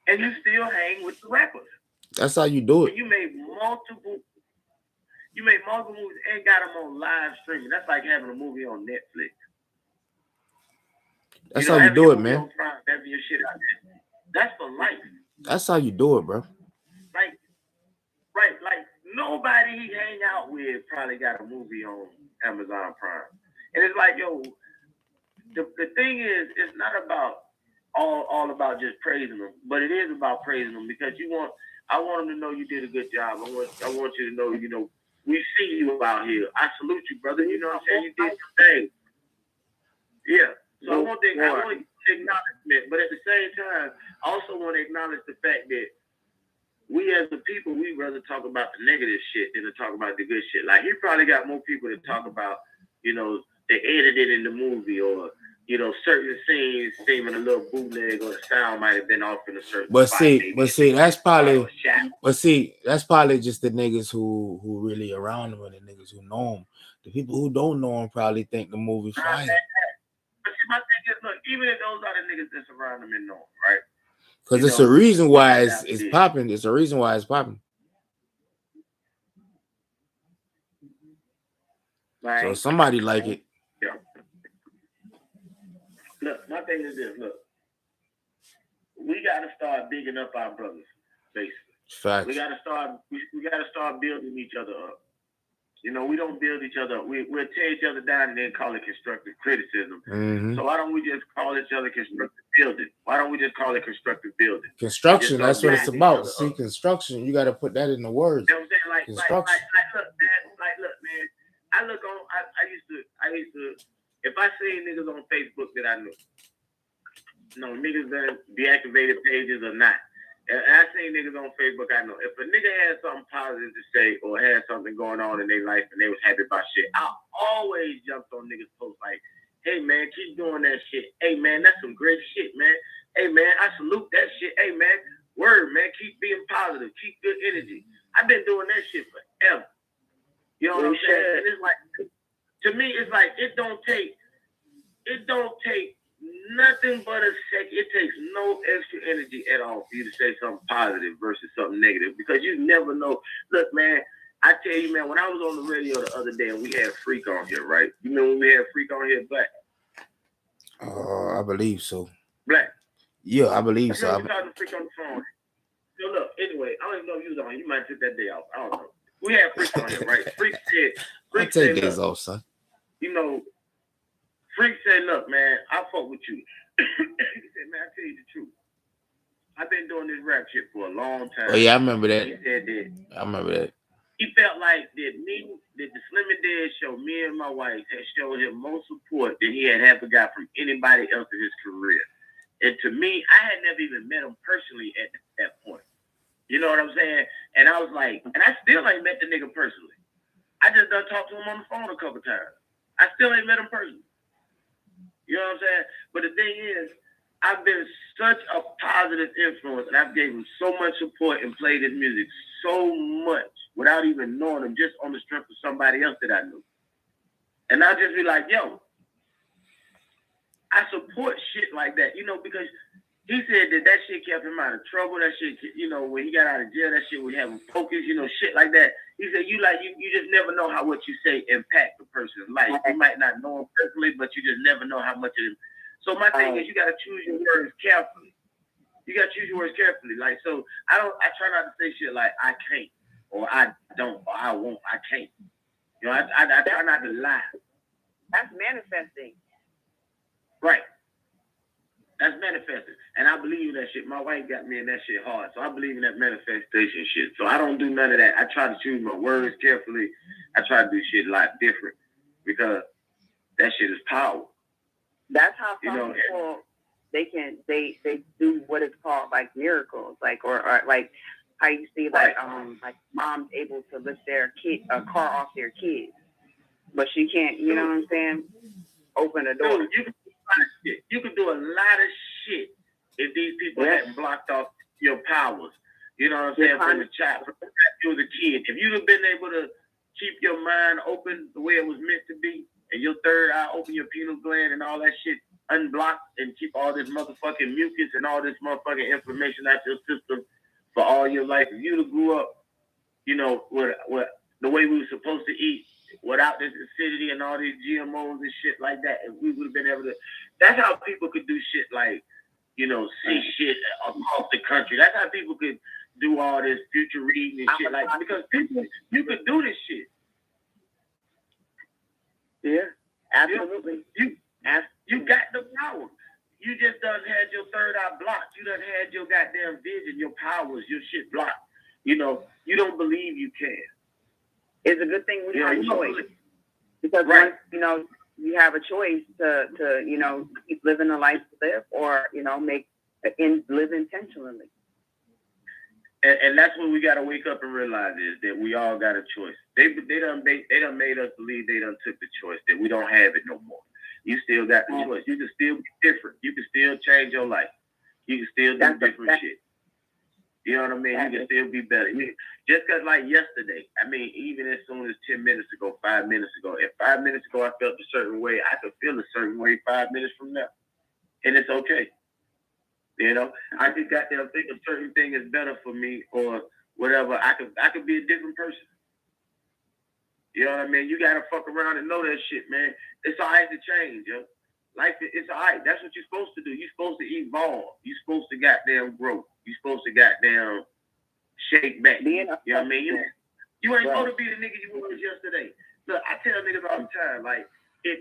And you still hang with the rappers. That's how you do it. And you made multiple movies and got them on live streaming. That's like having a movie on Netflix. That's how you do it, man. Having your shit out there. That's for life. That's how you do it, bro. Like nobody he hang out with probably got a movie on Amazon Prime. And it's like, yo, the thing is, it's not about all about just praising them, but it is about praising them because I want them to know you did a good job. I want you to know, you know, we see you out here. I salute you, brother. You know what I'm saying? You did your thing. Yeah. So I want acknowledgement, but at the same time, I also want to acknowledge the fact that we as the people, we rather talk about the negative shit than to talk about the good shit. Like, he probably got more people to talk about, you know, they edited in the movie or, you know, certain scenes seeming a little bootleg or the sound might have been off in a certain spot. That's probably just the niggas who really around them and the niggas who know him. The people who don't know him probably think the movie fire. But see, my thing is, look, even if those are the niggas that's around them and know him, right? Because it's a reason why it's popping. It's a reason why it's popping. Right. So somebody like it. Yeah. Look, my thing is this. Look, we got to start bigging up our brothers, basically. Facts. We got to start building each other up. You know, we don't build each other up. We'll tear each other down and then call it constructive criticism. Mm-hmm. So why don't we just call each other constructive building? Why don't we just call it constructive building? Construction, that's what it's about. See, construction, you got to put that in the words. You know what I'm saying? Construction. Look, man. I used to, if I see niggas on Facebook that I knew, niggas that deactivated pages or not, and I seen niggas on Facebook I know. If a nigga had something positive to say or had something going on in their life and they was happy about shit, I always jumped on niggas' posts like, hey, man, keep doing that shit. Hey, man, that's some great shit, man. Hey, man, I salute that shit. Hey, man, word, man, keep being positive. Keep good energy. I've been doing that shit forever. You know what I'm saying? And it's like, to me, it's like, it don't take nothing but a second. It takes no extra energy at all for you to say something positive versus something negative because you never know. Look, man, I tell you, man, when I was on the radio the other day and we had Freak on here, right? You know when we had Freak on here, Black? I believe so. Black? Yeah, I believe so. We talking to Freak on the phone. So look, anyway, I don't even know if you was on. You might take that day off. I don't know. We had Freak on here, right? Freak take days off, son. You know, Freak said, look, man, I fuck with you. He said, man, I tell you the truth. I've been doing this rap shit for a long time. Oh, yeah, I remember that. He said that. I remember that. He felt like that the Slim and Dead show, me and my wife, had showed him more support than he had ever got from anybody else in his career. And to me, I had never even met him personally at that point. You know what I'm saying? And I was like, and I still ain't met the nigga personally. I just done talked to him on the phone a couple times. I still ain't met him personally. You know what I'm saying? But the thing is, I've been such a positive influence, and I've gave him so much support and played his music so much without even knowing him, just on the strength of somebody else that I knew. And I'll just be like, yo, I support shit like that, you know, because he said that shit kept him out of trouble. That shit, you know, when he got out of jail, that shit would have him focused, you know, shit like that. He said, you just never know how what you say impact a person's life. You might not know him personally, but you just never know how much it is. So my thing is, you got to choose your words carefully. You got to choose your words carefully. Like, so I try not to say shit like I can't, or I don't, or I won't, I can't. You know, I try not to lie. That's manifesting. Right. That's manifesting. And I believe in that shit. My wife got me in that shit hard. So I believe in that manifestation shit. So I don't do none of that. I try to choose my words carefully. I try to do shit a lot different because that shit is power. That's how some people they do what is called like miracles, like or like how you see like moms able to lift their car off their kids, but she can't. You know what I'm saying? Open a door. Dude, you can do a lot of shit if these people hadn't blocked off your powers. You know what I'm saying? From the child, from you as a kid. If you'd have been able to keep your mind open the way it was meant to be, and your third eye open, your pineal gland and all that shit unblocked, and keep all this motherfucking mucus and all this motherfucking information out your system for all your life. If you'd have grew up, you know, with the way we were supposed to eat, without this acidity and all these GMOs and shit like that, and we would have been able to. That's how people could do shit like, you know, see shit across the country. That's how people could do all this future reading and shit like, because people, you could do this shit. Yeah, absolutely. You got the power. You just done had your third eye blocked. You done had your goddamn vision, your powers, your shit blocked. You know, you don't believe you can. It's a good thing we have a choice. Because once, you know, you have a choice to you know, keep living the life to live, or, you know, live intentionally. And that's what we got to wake up and realize is that we all got a choice. They done made us believe they done took the choice, that we don't have it no more. You still got the choice. You can still be different. You can still change your life. You can still do different shit. You know what I mean? You can still be better. Just because, like yesterday, I mean, even as soon as 10 minutes ago, 5 minutes ago, if 5 minutes ago I felt a certain way, I could feel a certain way 5 minutes from now. And it's okay. You know, I just got there think a certain thing is better for me or whatever. I could be a different person. You know what I mean? You got to fuck around and know that shit, man. It's all right to change, yo. Life, it's all right. That's what you're supposed to do. You're supposed to evolve. You're supposed to goddamn grow. You're supposed to goddamn shake back. You know what I mean? You ain't supposed to be the nigga you was yesterday. Look, I tell niggas all the time, like, if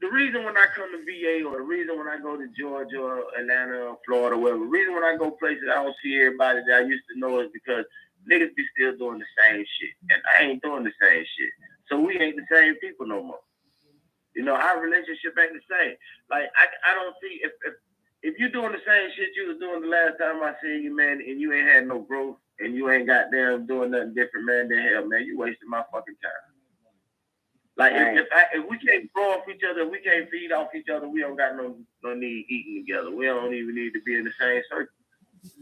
the reason when I come to VA, or the reason when I go to Georgia or Atlanta or Florida, whatever, the reason when I go places I don't see everybody that I used to know is because niggas be still doing the same shit. And I ain't doing the same shit. So we ain't the same people no more. You know, our relationship ain't the same. Like, I don't see, if you're doing the same shit you was doing the last time I seen you, man, and you ain't had no growth, and you ain't goddamn doing nothing different, man, then hell, man, you wasting my fucking time. Like, if we can't grow off each other, if we can't feed off each other, we don't got no need eating together. We don't even need to be in the same circle.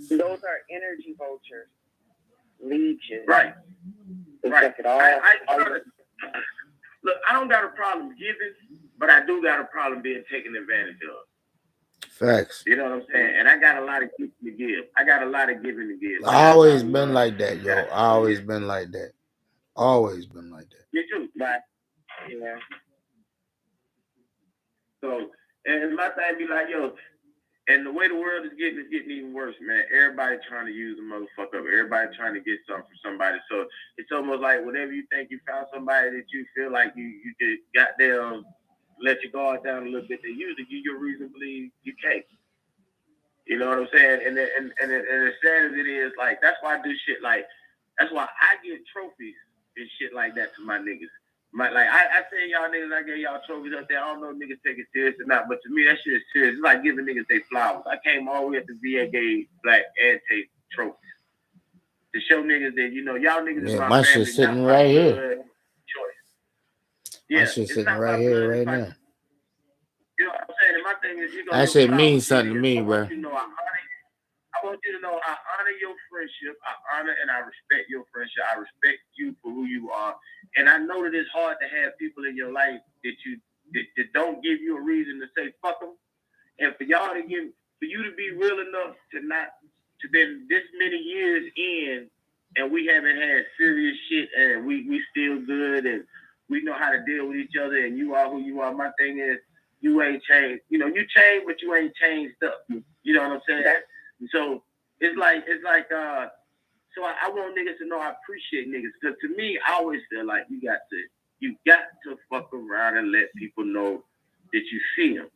Those are energy vultures. Leeches. Right. Right. Look, I don't got a problem giving, but I do got a problem being taken advantage of. Facts. You know what I'm saying? And I got a lot of giving to give. I got a lot of giving to give. I always been like that, yo. I always been like that. Always been like that. You too. But, yeah. So, and my thing be like, yo, and the way the world is getting even worse, man. Everybody trying to use a motherfucker up. Everybody trying to get something from somebody. So it's almost like whenever you think you found somebody that you feel like you just got there, let your guard down a little bit, they usually give you a reason to believe you can't. You know what I'm saying? And as sad as it is, like, that's why I do shit like, that's why I give trophies and shit like that to my niggas. I say y'all niggas, I gave y'all trophies up there. I don't know if niggas take it serious or not, but to me, that shit is serious. It's like giving niggas their flowers. I came all the way up to VA, gave black and tape trophies to show niggas that, you know, y'all niggas is my shit sitting right here. Yeah, my shit sitting right here right now. You know what I'm saying? And my thing is, that shit means something to me, bro. I want you to know I honor your friendship. I honor and I respect your friendship. I respect you for who you are. And I know that it's hard to have people in your life that don't give you a reason to say fuck them. And for y'all to for you to be real enough to been this many years in, and we haven't had serious shit, and we still good, and we know how to deal with each other, and you are who you are. My thing is, you ain't changed. You know, you changed, but you ain't changed up. You know what I'm saying? So it's like so I want niggas to know I appreciate niggas, because to me, I always feel like you got to fuck around and let people know that you see them.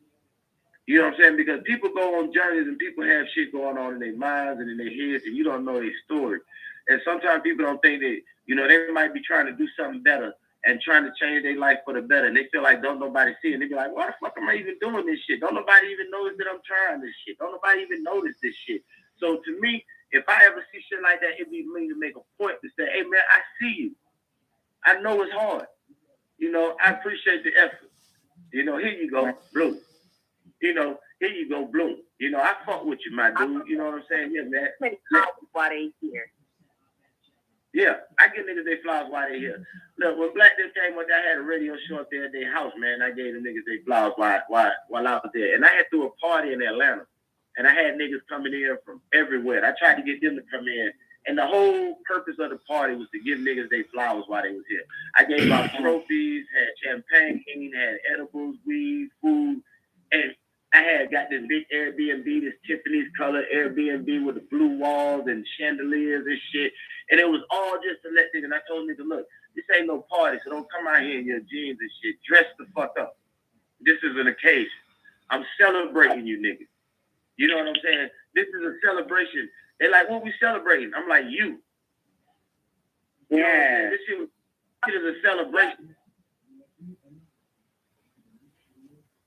You know what I'm saying? Because people go on journeys and people have shit going on in their minds and in their heads, and you don't know their story. And sometimes people don't think that, you know, they might be trying to do something better and trying to change their life for the better. And they feel like don't nobody see it. They be like, why the fuck am I even doing this shit? Don't nobody even notice that I'm trying this shit. Don't nobody even notice this shit. So to me, if I ever see shit like that, it'd be me to make a point to say, hey man, I see you. I know it's hard. You know, I appreciate the effort. You know, here you go, Blue. You know, here you go, Blue. You know, I fuck with you, my dude. You know what I'm saying? Yeah, man. Why they here? Yeah, I give niggas their flowers while they here. Look, when Black Death came up, I had a radio show up there at their house, man. I gave the niggas their flowers while I was there. And I had threw a party in Atlanta. And I had niggas coming in from everywhere. I tried to get them to come in. And the whole purpose of the party was to give niggas their flowers while they was here. I gave out trophies, had champagne, had edibles, weed, food. And I had got this big Airbnb, this Tiffany's color Airbnb with the blue walls and chandeliers and shit. And it was all just to let niggas, and I told niggas, look, this ain't no party, so don't come out here in your jeans and shit. Dress the fuck up. This is an occasion. I'm celebrating you niggas. You know what I'm saying? This is a celebration. They're like, what we celebrating? I'm like, you. Yeah. This shit is a celebration.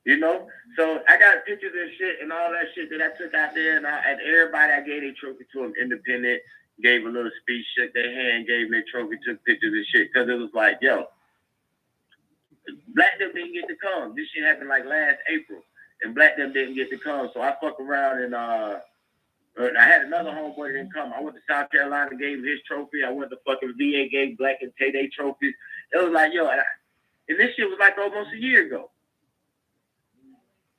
You know? So I got pictures and shit and all that shit that I took out there, and everybody I gave a trophy to them independent, gave a little speech, shook their hand, gave them their trophy, took pictures and shit, because it was like, yo, Black them didn't get to come. This shit happened like last April, and Black them didn't get to come. So I fuck around and I had another homeboy that didn't come. I went to South Carolina, gave him his trophy. I went to fucking VA, gave Black and Tay Day trophies. It was like, yo, and this shit was like almost a year ago.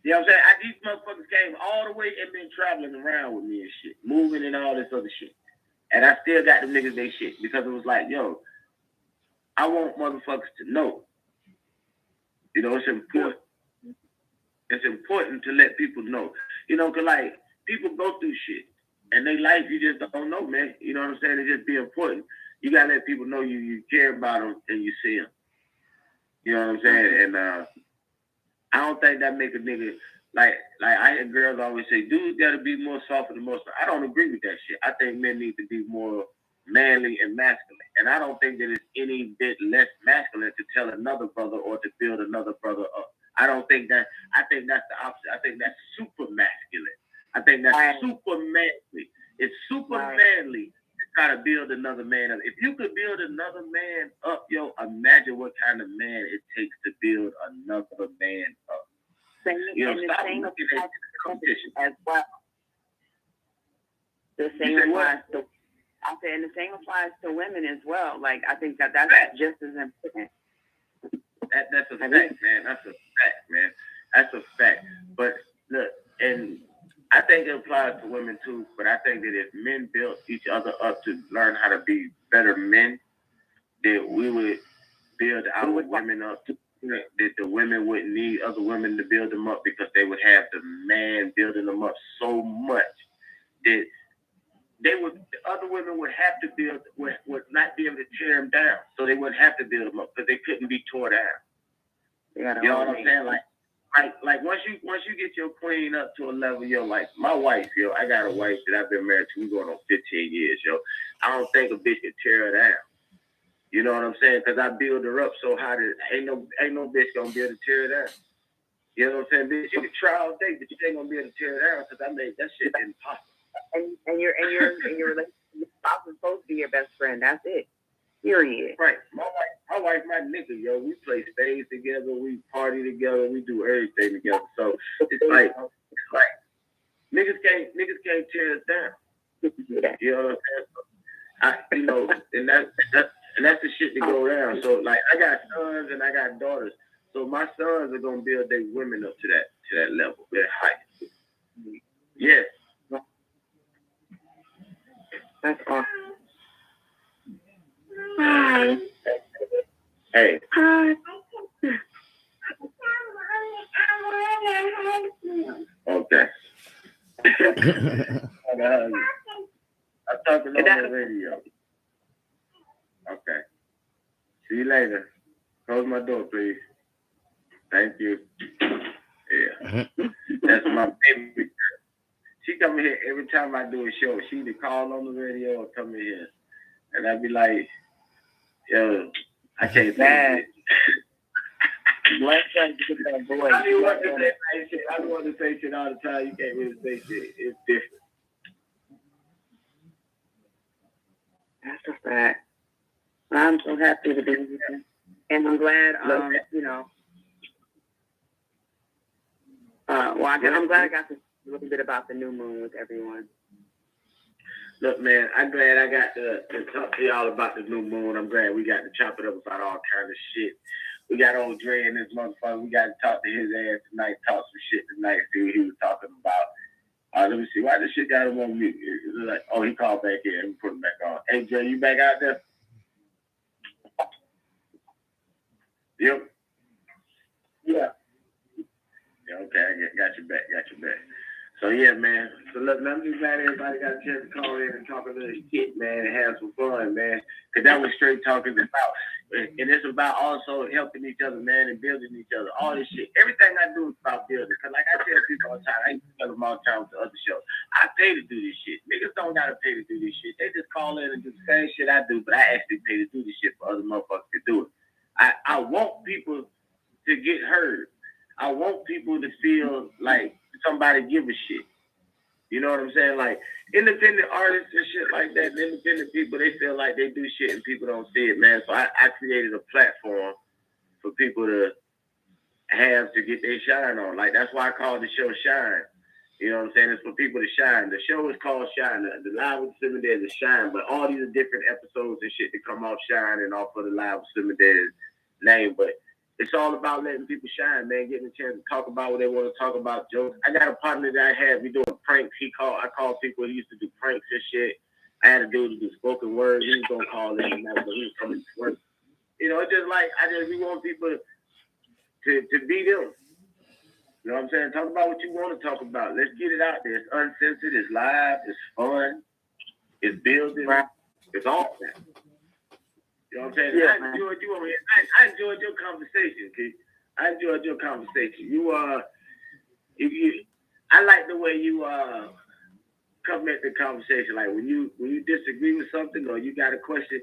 You know what I'm saying? These motherfuckers came all the way and been traveling around with me and shit, moving and all this other shit. And I still got them niggas they shit, because it was like, yo, I want motherfuckers to know. You know, it's important. It's important to let people know. You know, because, like, people go through shit. And they life, you just don't know, man. You know what I'm saying? It just be important. You got to let people know you care about them and you see them. You know what I'm saying? And I don't think that make a nigga, like I hear girls always say, dudes got to be more soft and more. I don't agree with that shit. I think men need to be more manly and masculine. And I don't think that it's any bit less masculine to tell another brother or to build another brother up. I don't think that. I think that's the opposite. I think that's super masculine. I think that's super manly. It's super manly to try to build another man up. If you could build another man up, yo, imagine what kind of man it takes to build another man up. You know, stop looking at competition as well. The same applies to. I said, and the same applies to women as well. Like, I think that's just as important. That's a fact, man. That's a fact, man. That's a fact. But look, and I think it applies to women too. But I think that if men built each other up to learn how to be better men, that we would build our women up to. That the women wouldn't need other women to build them up, because they would have the man building them up so much that the other women would have to would not be able to tear them down. So they wouldn't have to build them up, because they couldn't be tore down. You know what I'm saying? Like once you get your queen up to a level, yo, like my wife, yo, I got a wife that I've been married to, we're going on 15 years, yo. I don't think a bitch could tear her down. You know what I'm saying? Because I build her up so high that ain't no bitch gonna be able to tear her down. You know what I'm saying? Bitch, you can try all day, but you ain't gonna be able to tear her down, because I made that shit impossible. And your relationship, your spouse is supposed to be your best friend. That's it. Period. Right. My wife, my nigga, yo. We play spades together. We party together. We do everything together. So it's like niggas can't tear us down. You know what I'm saying? And that's the shit that go around. So like, I got sons and I got daughters. So my sons are gonna build their women up to that level, that height. Yes. That's awesome. Hi. Hey. Hi. Okay. I'm talking on the radio. Okay. See you later. Close my door, please. Thank you. Yeah. That's my favorite. She come in here every time I do a show. She either call on the radio or come in here. And I'd be like, yo, I can't say it. Let's try to get that boy. I don't want to say nice shit. I don't want to say shit all the time. You can't really say shit. It's different. That's a fact. I'm so happy to be with you. And I'm glad, you know. I'm glad I got to a little bit about the new moon with everyone. Look, man, I'm glad I got to talk to y'all about the new moon. I'm glad we got to chop it up about all kind of shit. We got old Dre and this motherfucker. We got to talk to his ass tonight, talk some shit tonight, see what he was talking about. Let me see. Why this shit got him on mute? Like, oh, he called back in. Let me put him back on. Hey, Dre, you back out there? Yep. Yeah. Yeah, okay, I got you back. So, yeah, man. So, look, I'm just glad everybody got a chance to call in and talk a little shit, man, and have some fun, man. Because that was straight talking about. And it's about also helping each other, man, and building each other. All this shit. Everything I do is about building. Because, like I tell people all the time, I used to tell them all the time with the other shows, I pay to do this shit. Niggas don't got to pay to do this shit. They just call in and do the same shit I do, but I actually pay to do this shit for other motherfuckers to do it. I want people to get heard. I want people to feel like somebody give a shit. You know what I'm saying? Like independent artists and shit like that, independent people, they feel like they do shit and people don't see it, man. So I created a platform for people to have to get their shine on. Like that's why I call the show Shine. You know what I'm saying? It's for people to shine. The show is called Shine. The Live with Slimmy Dead is Shine, but all these are different episodes and shit that come off Shine and off of the Live with Slimmy Dead name. But it's all about letting people shine, man, getting a chance to talk about what they want to talk about, jokes. I got a partner that I had, we doing pranks. I call people who used to do pranks and shit. I had a dude to do spoken word. He was going to call in and that, but he was coming to work. You know, it's just like, we want people to be them. You know what I'm saying? Talk about what you want to talk about. Let's get it out there. It's uncensored, it's live, it's fun, it's building, it's all that. You know what I'm saying? Yeah, I enjoyed you over here. I enjoyed your conversation, Keith. I enjoyed your conversation. I like the way you come at the conversation. Like when you disagree with something or you got a question,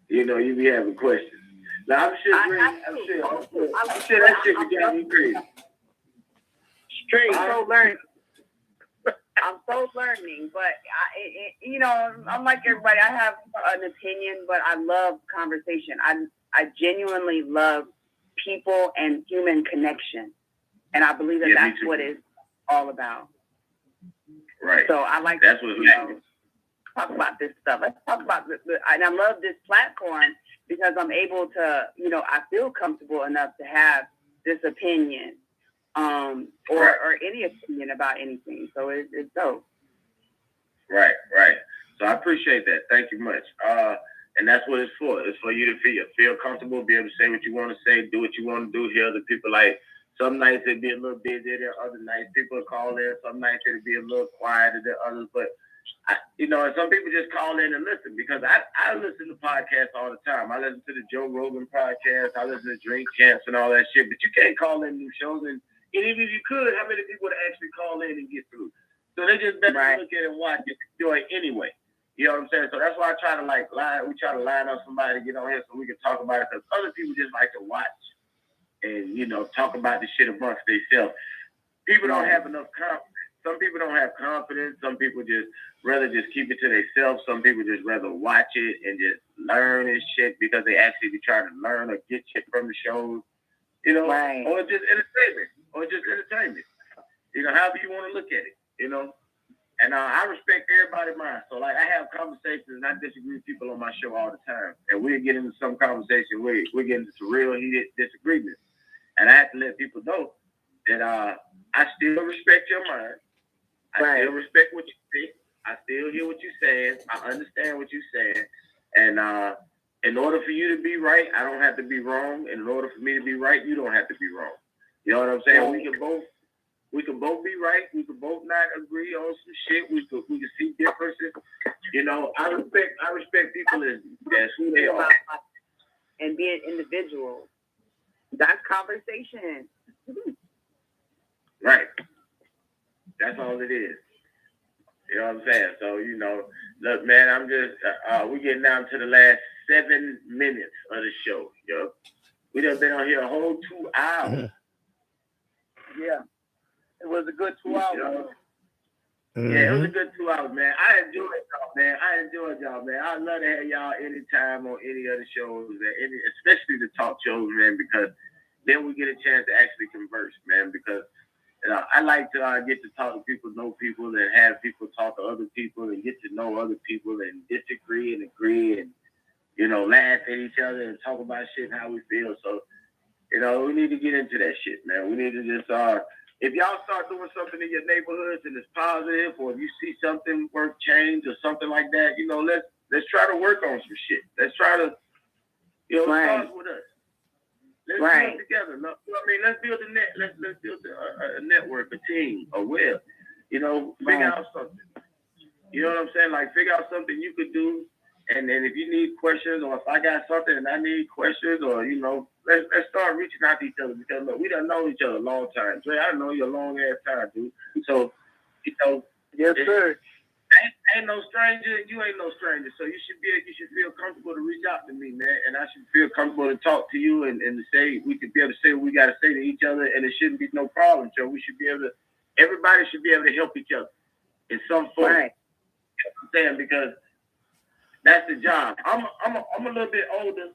you know, you be having questions. Now I'm sure that shit be getting you crazy. Straight. I'm so learning, but you know, I'm like everybody. I have an opinion, but I love conversation. I genuinely love people and human connection, and I believe that that's what it's all about. Right. So I like that's what talk about this stuff. Let's talk about this, and I love this platform because I'm able to, you know, I feel comfortable enough to have this opinion. Or any opinion about anything. So it's dope. Right. So I appreciate that. Thank you much. And that's what it's for. It's for you to feel comfortable, be able to say what you want to say, do what you want to do. Hear other people. Like some nights it'd be a little busier than other nights. People call in. Some nights it'd be a little quieter than others. But and some people just call in and listen because I listen to podcasts all the time. I listen to the Joe Rogan podcast. I listen to Drink Champs and all that shit. But you can't call in new shows and even if you could, how many people would actually call in and get through? So they just better look at it and watch it, enjoy it anyway. You know what I'm saying? So that's why I try to we try to line up somebody to get on here so we can talk about it because other people just like to watch and, talk about this shit amongst themselves. People don't have enough confidence. Some people don't have confidence. Some people just rather just keep it to themselves. Some people just rather watch it and just learn and shit because they actually be trying to learn or get shit from the shows. Or just entertainment. However you want to look at it, And I respect everybody's mind. So, like, I have conversations and I disagree with people on my show all the time. And we get into some conversation where we get into some real heated disagreements. And I have to let people know that I still respect your mind. I still respect what you say. I still hear what you're saying. I understand what you're saying. And in order for you to be right, I don't have to be wrong. And in order for me to be right, you don't have to be wrong. You know what I'm saying? We can both be right. We can both not agree on some shit. We can see differences. You know, I respect people as who they are. And being individuals. That's conversation. Right. That's all it is. You know what I'm saying? So, you know, look, man, I'm just, we're getting down to the last 7 minutes of the show, yo. We done been on here a whole 2 hours. Yeah. It was a good 2 hours. You know? Yeah, it was a good 2 hours, man. I enjoyed y'all, man. I'd love to have y'all anytime on any other shows, man. Especially the talk shows, man, because then we get a chance to actually converse, man, because I like to get to talk to people, know people, and have people talk to other people and get to know other people and disagree and agree and, you know, laugh at each other and talk about shit and how we feel. So, you know, we need to get into that shit, man. We need to just, if y'all start doing something in your neighborhoods and it's positive, or if you see something worth change or something like that, you know, let's try to work on some shit. Let's try to, you know, start with us. Let's do it together. No, I mean, let's build a net. Let's build a network, a team, a web. You know, figure out something. You know what I'm saying? Like, figure out something you could do. And then if you need questions, or if I got something and I need questions, or, you know, let's start reaching out to each other, because look, we done known each other a long time. Dre, I know you a long ass time, dude. So, you know, yes, sir. Ain't no stranger, you ain't no stranger. So you should feel comfortable to reach out to me, man. And I should feel comfortable to talk to you and to say, we could be able to say what we gotta say to each other, and it shouldn't be no problem, Joe. We should be able to, everybody should be able to help each other in some form. Right. You know what I'm saying? Because that's the job. I'm a little bit older,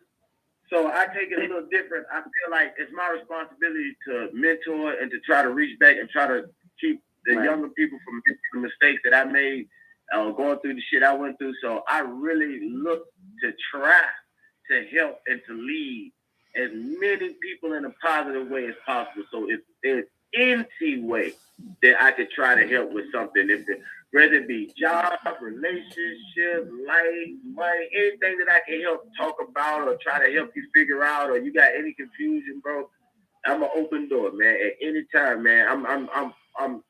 so I take it a little different. I feel like it's my responsibility to mentor and to try to reach back and try to keep the younger people from making the mistakes that I made, going through the shit I went through. So I really look to try to help and to lead as many people in a positive way as possible. So if there's any way that I could try to help with something, whether it be job, relationship, life, money, anything that I can help talk about or try to help you figure out, or you got any confusion, bro, I'm an open door, man. At any time, man. I'm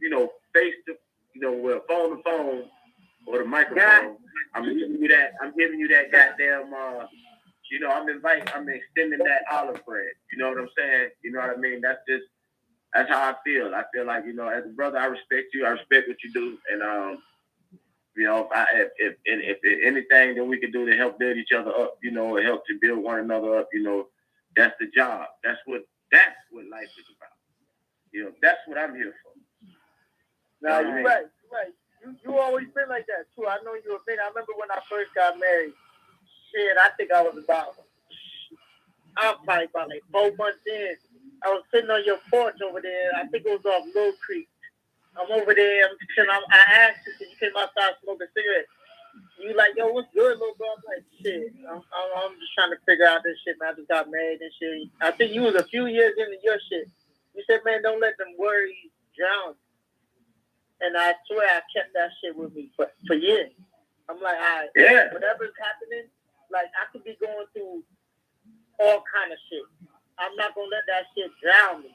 you know, face to, you know, well, phone to phone or the microphone. I'm giving you that goddamn, you know, I'm extending that olive bread. You know what I'm saying? You know what I mean? That's how I feel. I feel like, you know, as a brother, I respect you. I respect what you do. And, you know, if anything that we can do to help build each other up, you know, or help to build one another up, you know, that's the job. That's what life is about. You know, that's what I'm here for. No, you're right. You always been like that too. I know you a bit. I remember when I first got married. Shit, I think I was probably about like 4 months in. I was sitting on your porch over there. I think it was off Little Creek. I'm over there. I asked you, you came outside smoking cigarettes. You like, yo, what's good, little bro? I'm like, shit. I'm just trying to figure out this shit, man. I just got married and shit. I think you was a few years into your shit. You said, man, don't let them worries drown. And I swear I kept that shit with me for years. I'm like, all right, whatever's happening, like I could be going through all kind of shit. I'm not gonna let that shit drown me.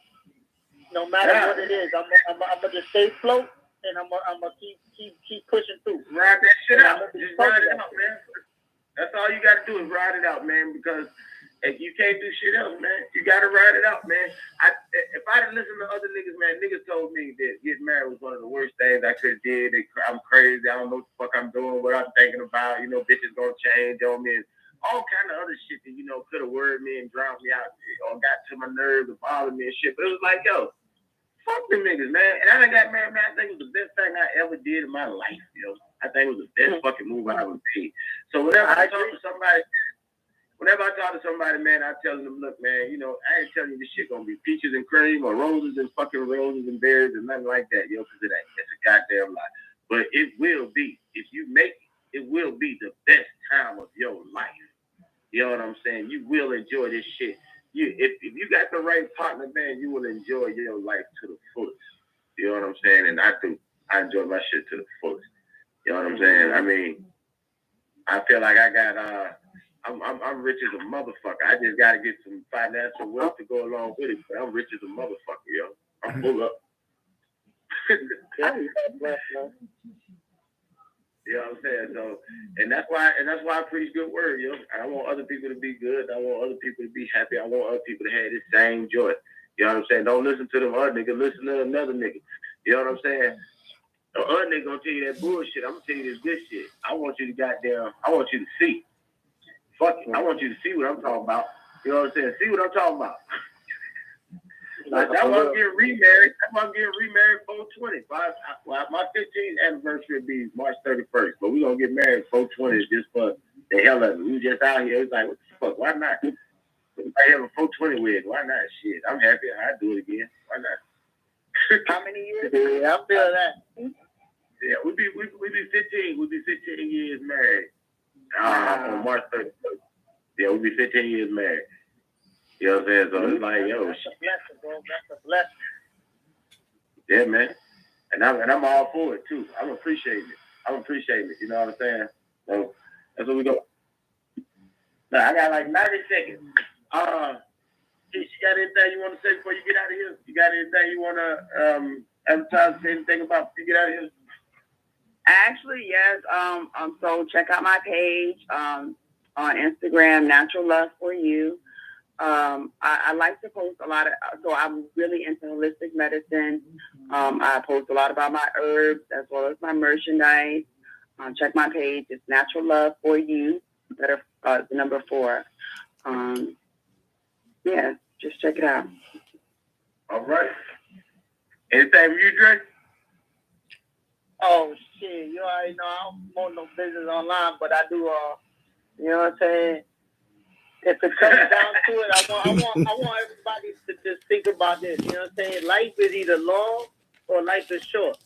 No matter what it is, I'm gonna just stay afloat, and I'm gonna keep pushing through. Ride that shit out. Just ride it out, man. That's all you gotta do is ride it out, man. Because if you can't do shit else, man, you gotta ride it out, man. If I didn't listen to other niggas, man, niggas told me that getting married was one of the worst things I could have did. I'm crazy. I don't know what the fuck I'm doing, what I'm thinking about. You know, bitches gonna change on me. And all kind of other shit that, you know, could have worried me and drowned me out or got to my nerves or bothered me and shit. But it was like, yo, fuck them niggas, man. And I done got married, man. I think it was the best thing I ever did in my life, yo. I think it was the best fucking move I ever made. So whenever I talk to somebody, man, I tell them, look, man, you know, I ain't telling you this shit gonna be peaches and cream or roses and berries and nothing like that, yo, because it ain't. It's a goddamn lie. But it will be. If you make it, it will be the best time of your life. You know what I'm saying? You will enjoy this shit. If you got the right partner, man, you will enjoy your life to the fullest. You know what I'm saying? And I do. I enjoy my shit to the fullest. You know what I'm saying? I mean, I feel like I got I'm rich as a motherfucker. I just gotta get some financial wealth to go along with it. But I'm rich as a motherfucker, yo. I'm full up. You know what I'm saying? So, and that's why I preach good word, yo. I want other people to be good. I want other people to be happy. I want other people to have this same joy. You know what I'm saying? Don't listen to them other niggas. Listen to another nigga. You know what I'm saying? The other nigga gonna tell you that bullshit. I'm gonna tell you this good shit. I want you to see. Fuck it. I want you to see what I'm talking about. You know what I'm saying? See what I'm talking about. Like, that's why I'm getting remarried. That's why I'm getting remarried 420. My 15th anniversary will be March 31st, but we're going to get married 420 just for the hell of it. We just out here. It's like, what the fuck? Why not? I have a 420 wedding. Why not? Shit, I'm happy. I'd do it again. Why not? How many years? Yeah, I feel that. Yeah, we'll be 15. We'll be 15 years married on March 31st. Yeah, we'll be 15 years married. You know what I'm saying? So it's like, yo, that's a blessing, bro. That's a blessing. Yeah, man. And I'm all for it too. I'm appreciating it. You know what I'm saying? So that's what we go. Now I got like 90 seconds. You got anything you want to say before you get out of here? You got anything you want to advertise? Say anything about before you get out of here? Actually, yes. So check out my page on Instagram, Natural Love for You. I like to post a lot of, so I'm really into holistic medicine. I post a lot about my herbs as well as my merchandise. Check my page. It's Natural Love for You. The number 4. Yeah, just check it out. All right. Anything from you, Dre? Oh shit, you already know I don't promote no business online, but I do. You know what I'm saying? If it comes down to it, I want everybody to just think about this. You know what I'm saying? Life is either long or life is short.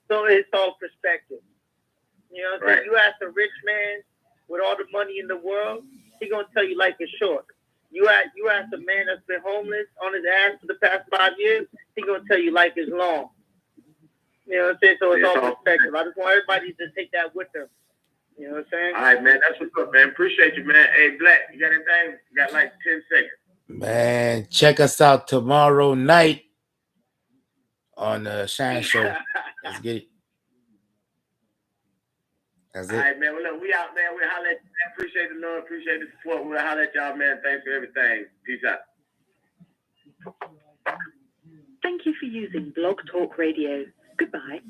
So it's all perspective. You know what I'm saying? You ask a rich man with all the money in the world, he gonna tell you life is short. You ask a man that's been homeless on his ass for the past 5 years, he gonna tell you life is long. You know what I'm saying? So it's all perspective. I just want everybody to take that with them. You know what I'm saying? All right, man. That's what's up, man. Appreciate you, man. Hey, Black, you got anything? You got like 10 seconds. Man, check us out tomorrow night on the Shine Show. Let's get it. That's it. All right, man. Well, look, we out, man. We'll holler at you. Appreciate the love. Appreciate the support. We'll holler at y'all, man. Thanks for everything. Peace out. Thank you for using Blog Talk Radio. Goodbye.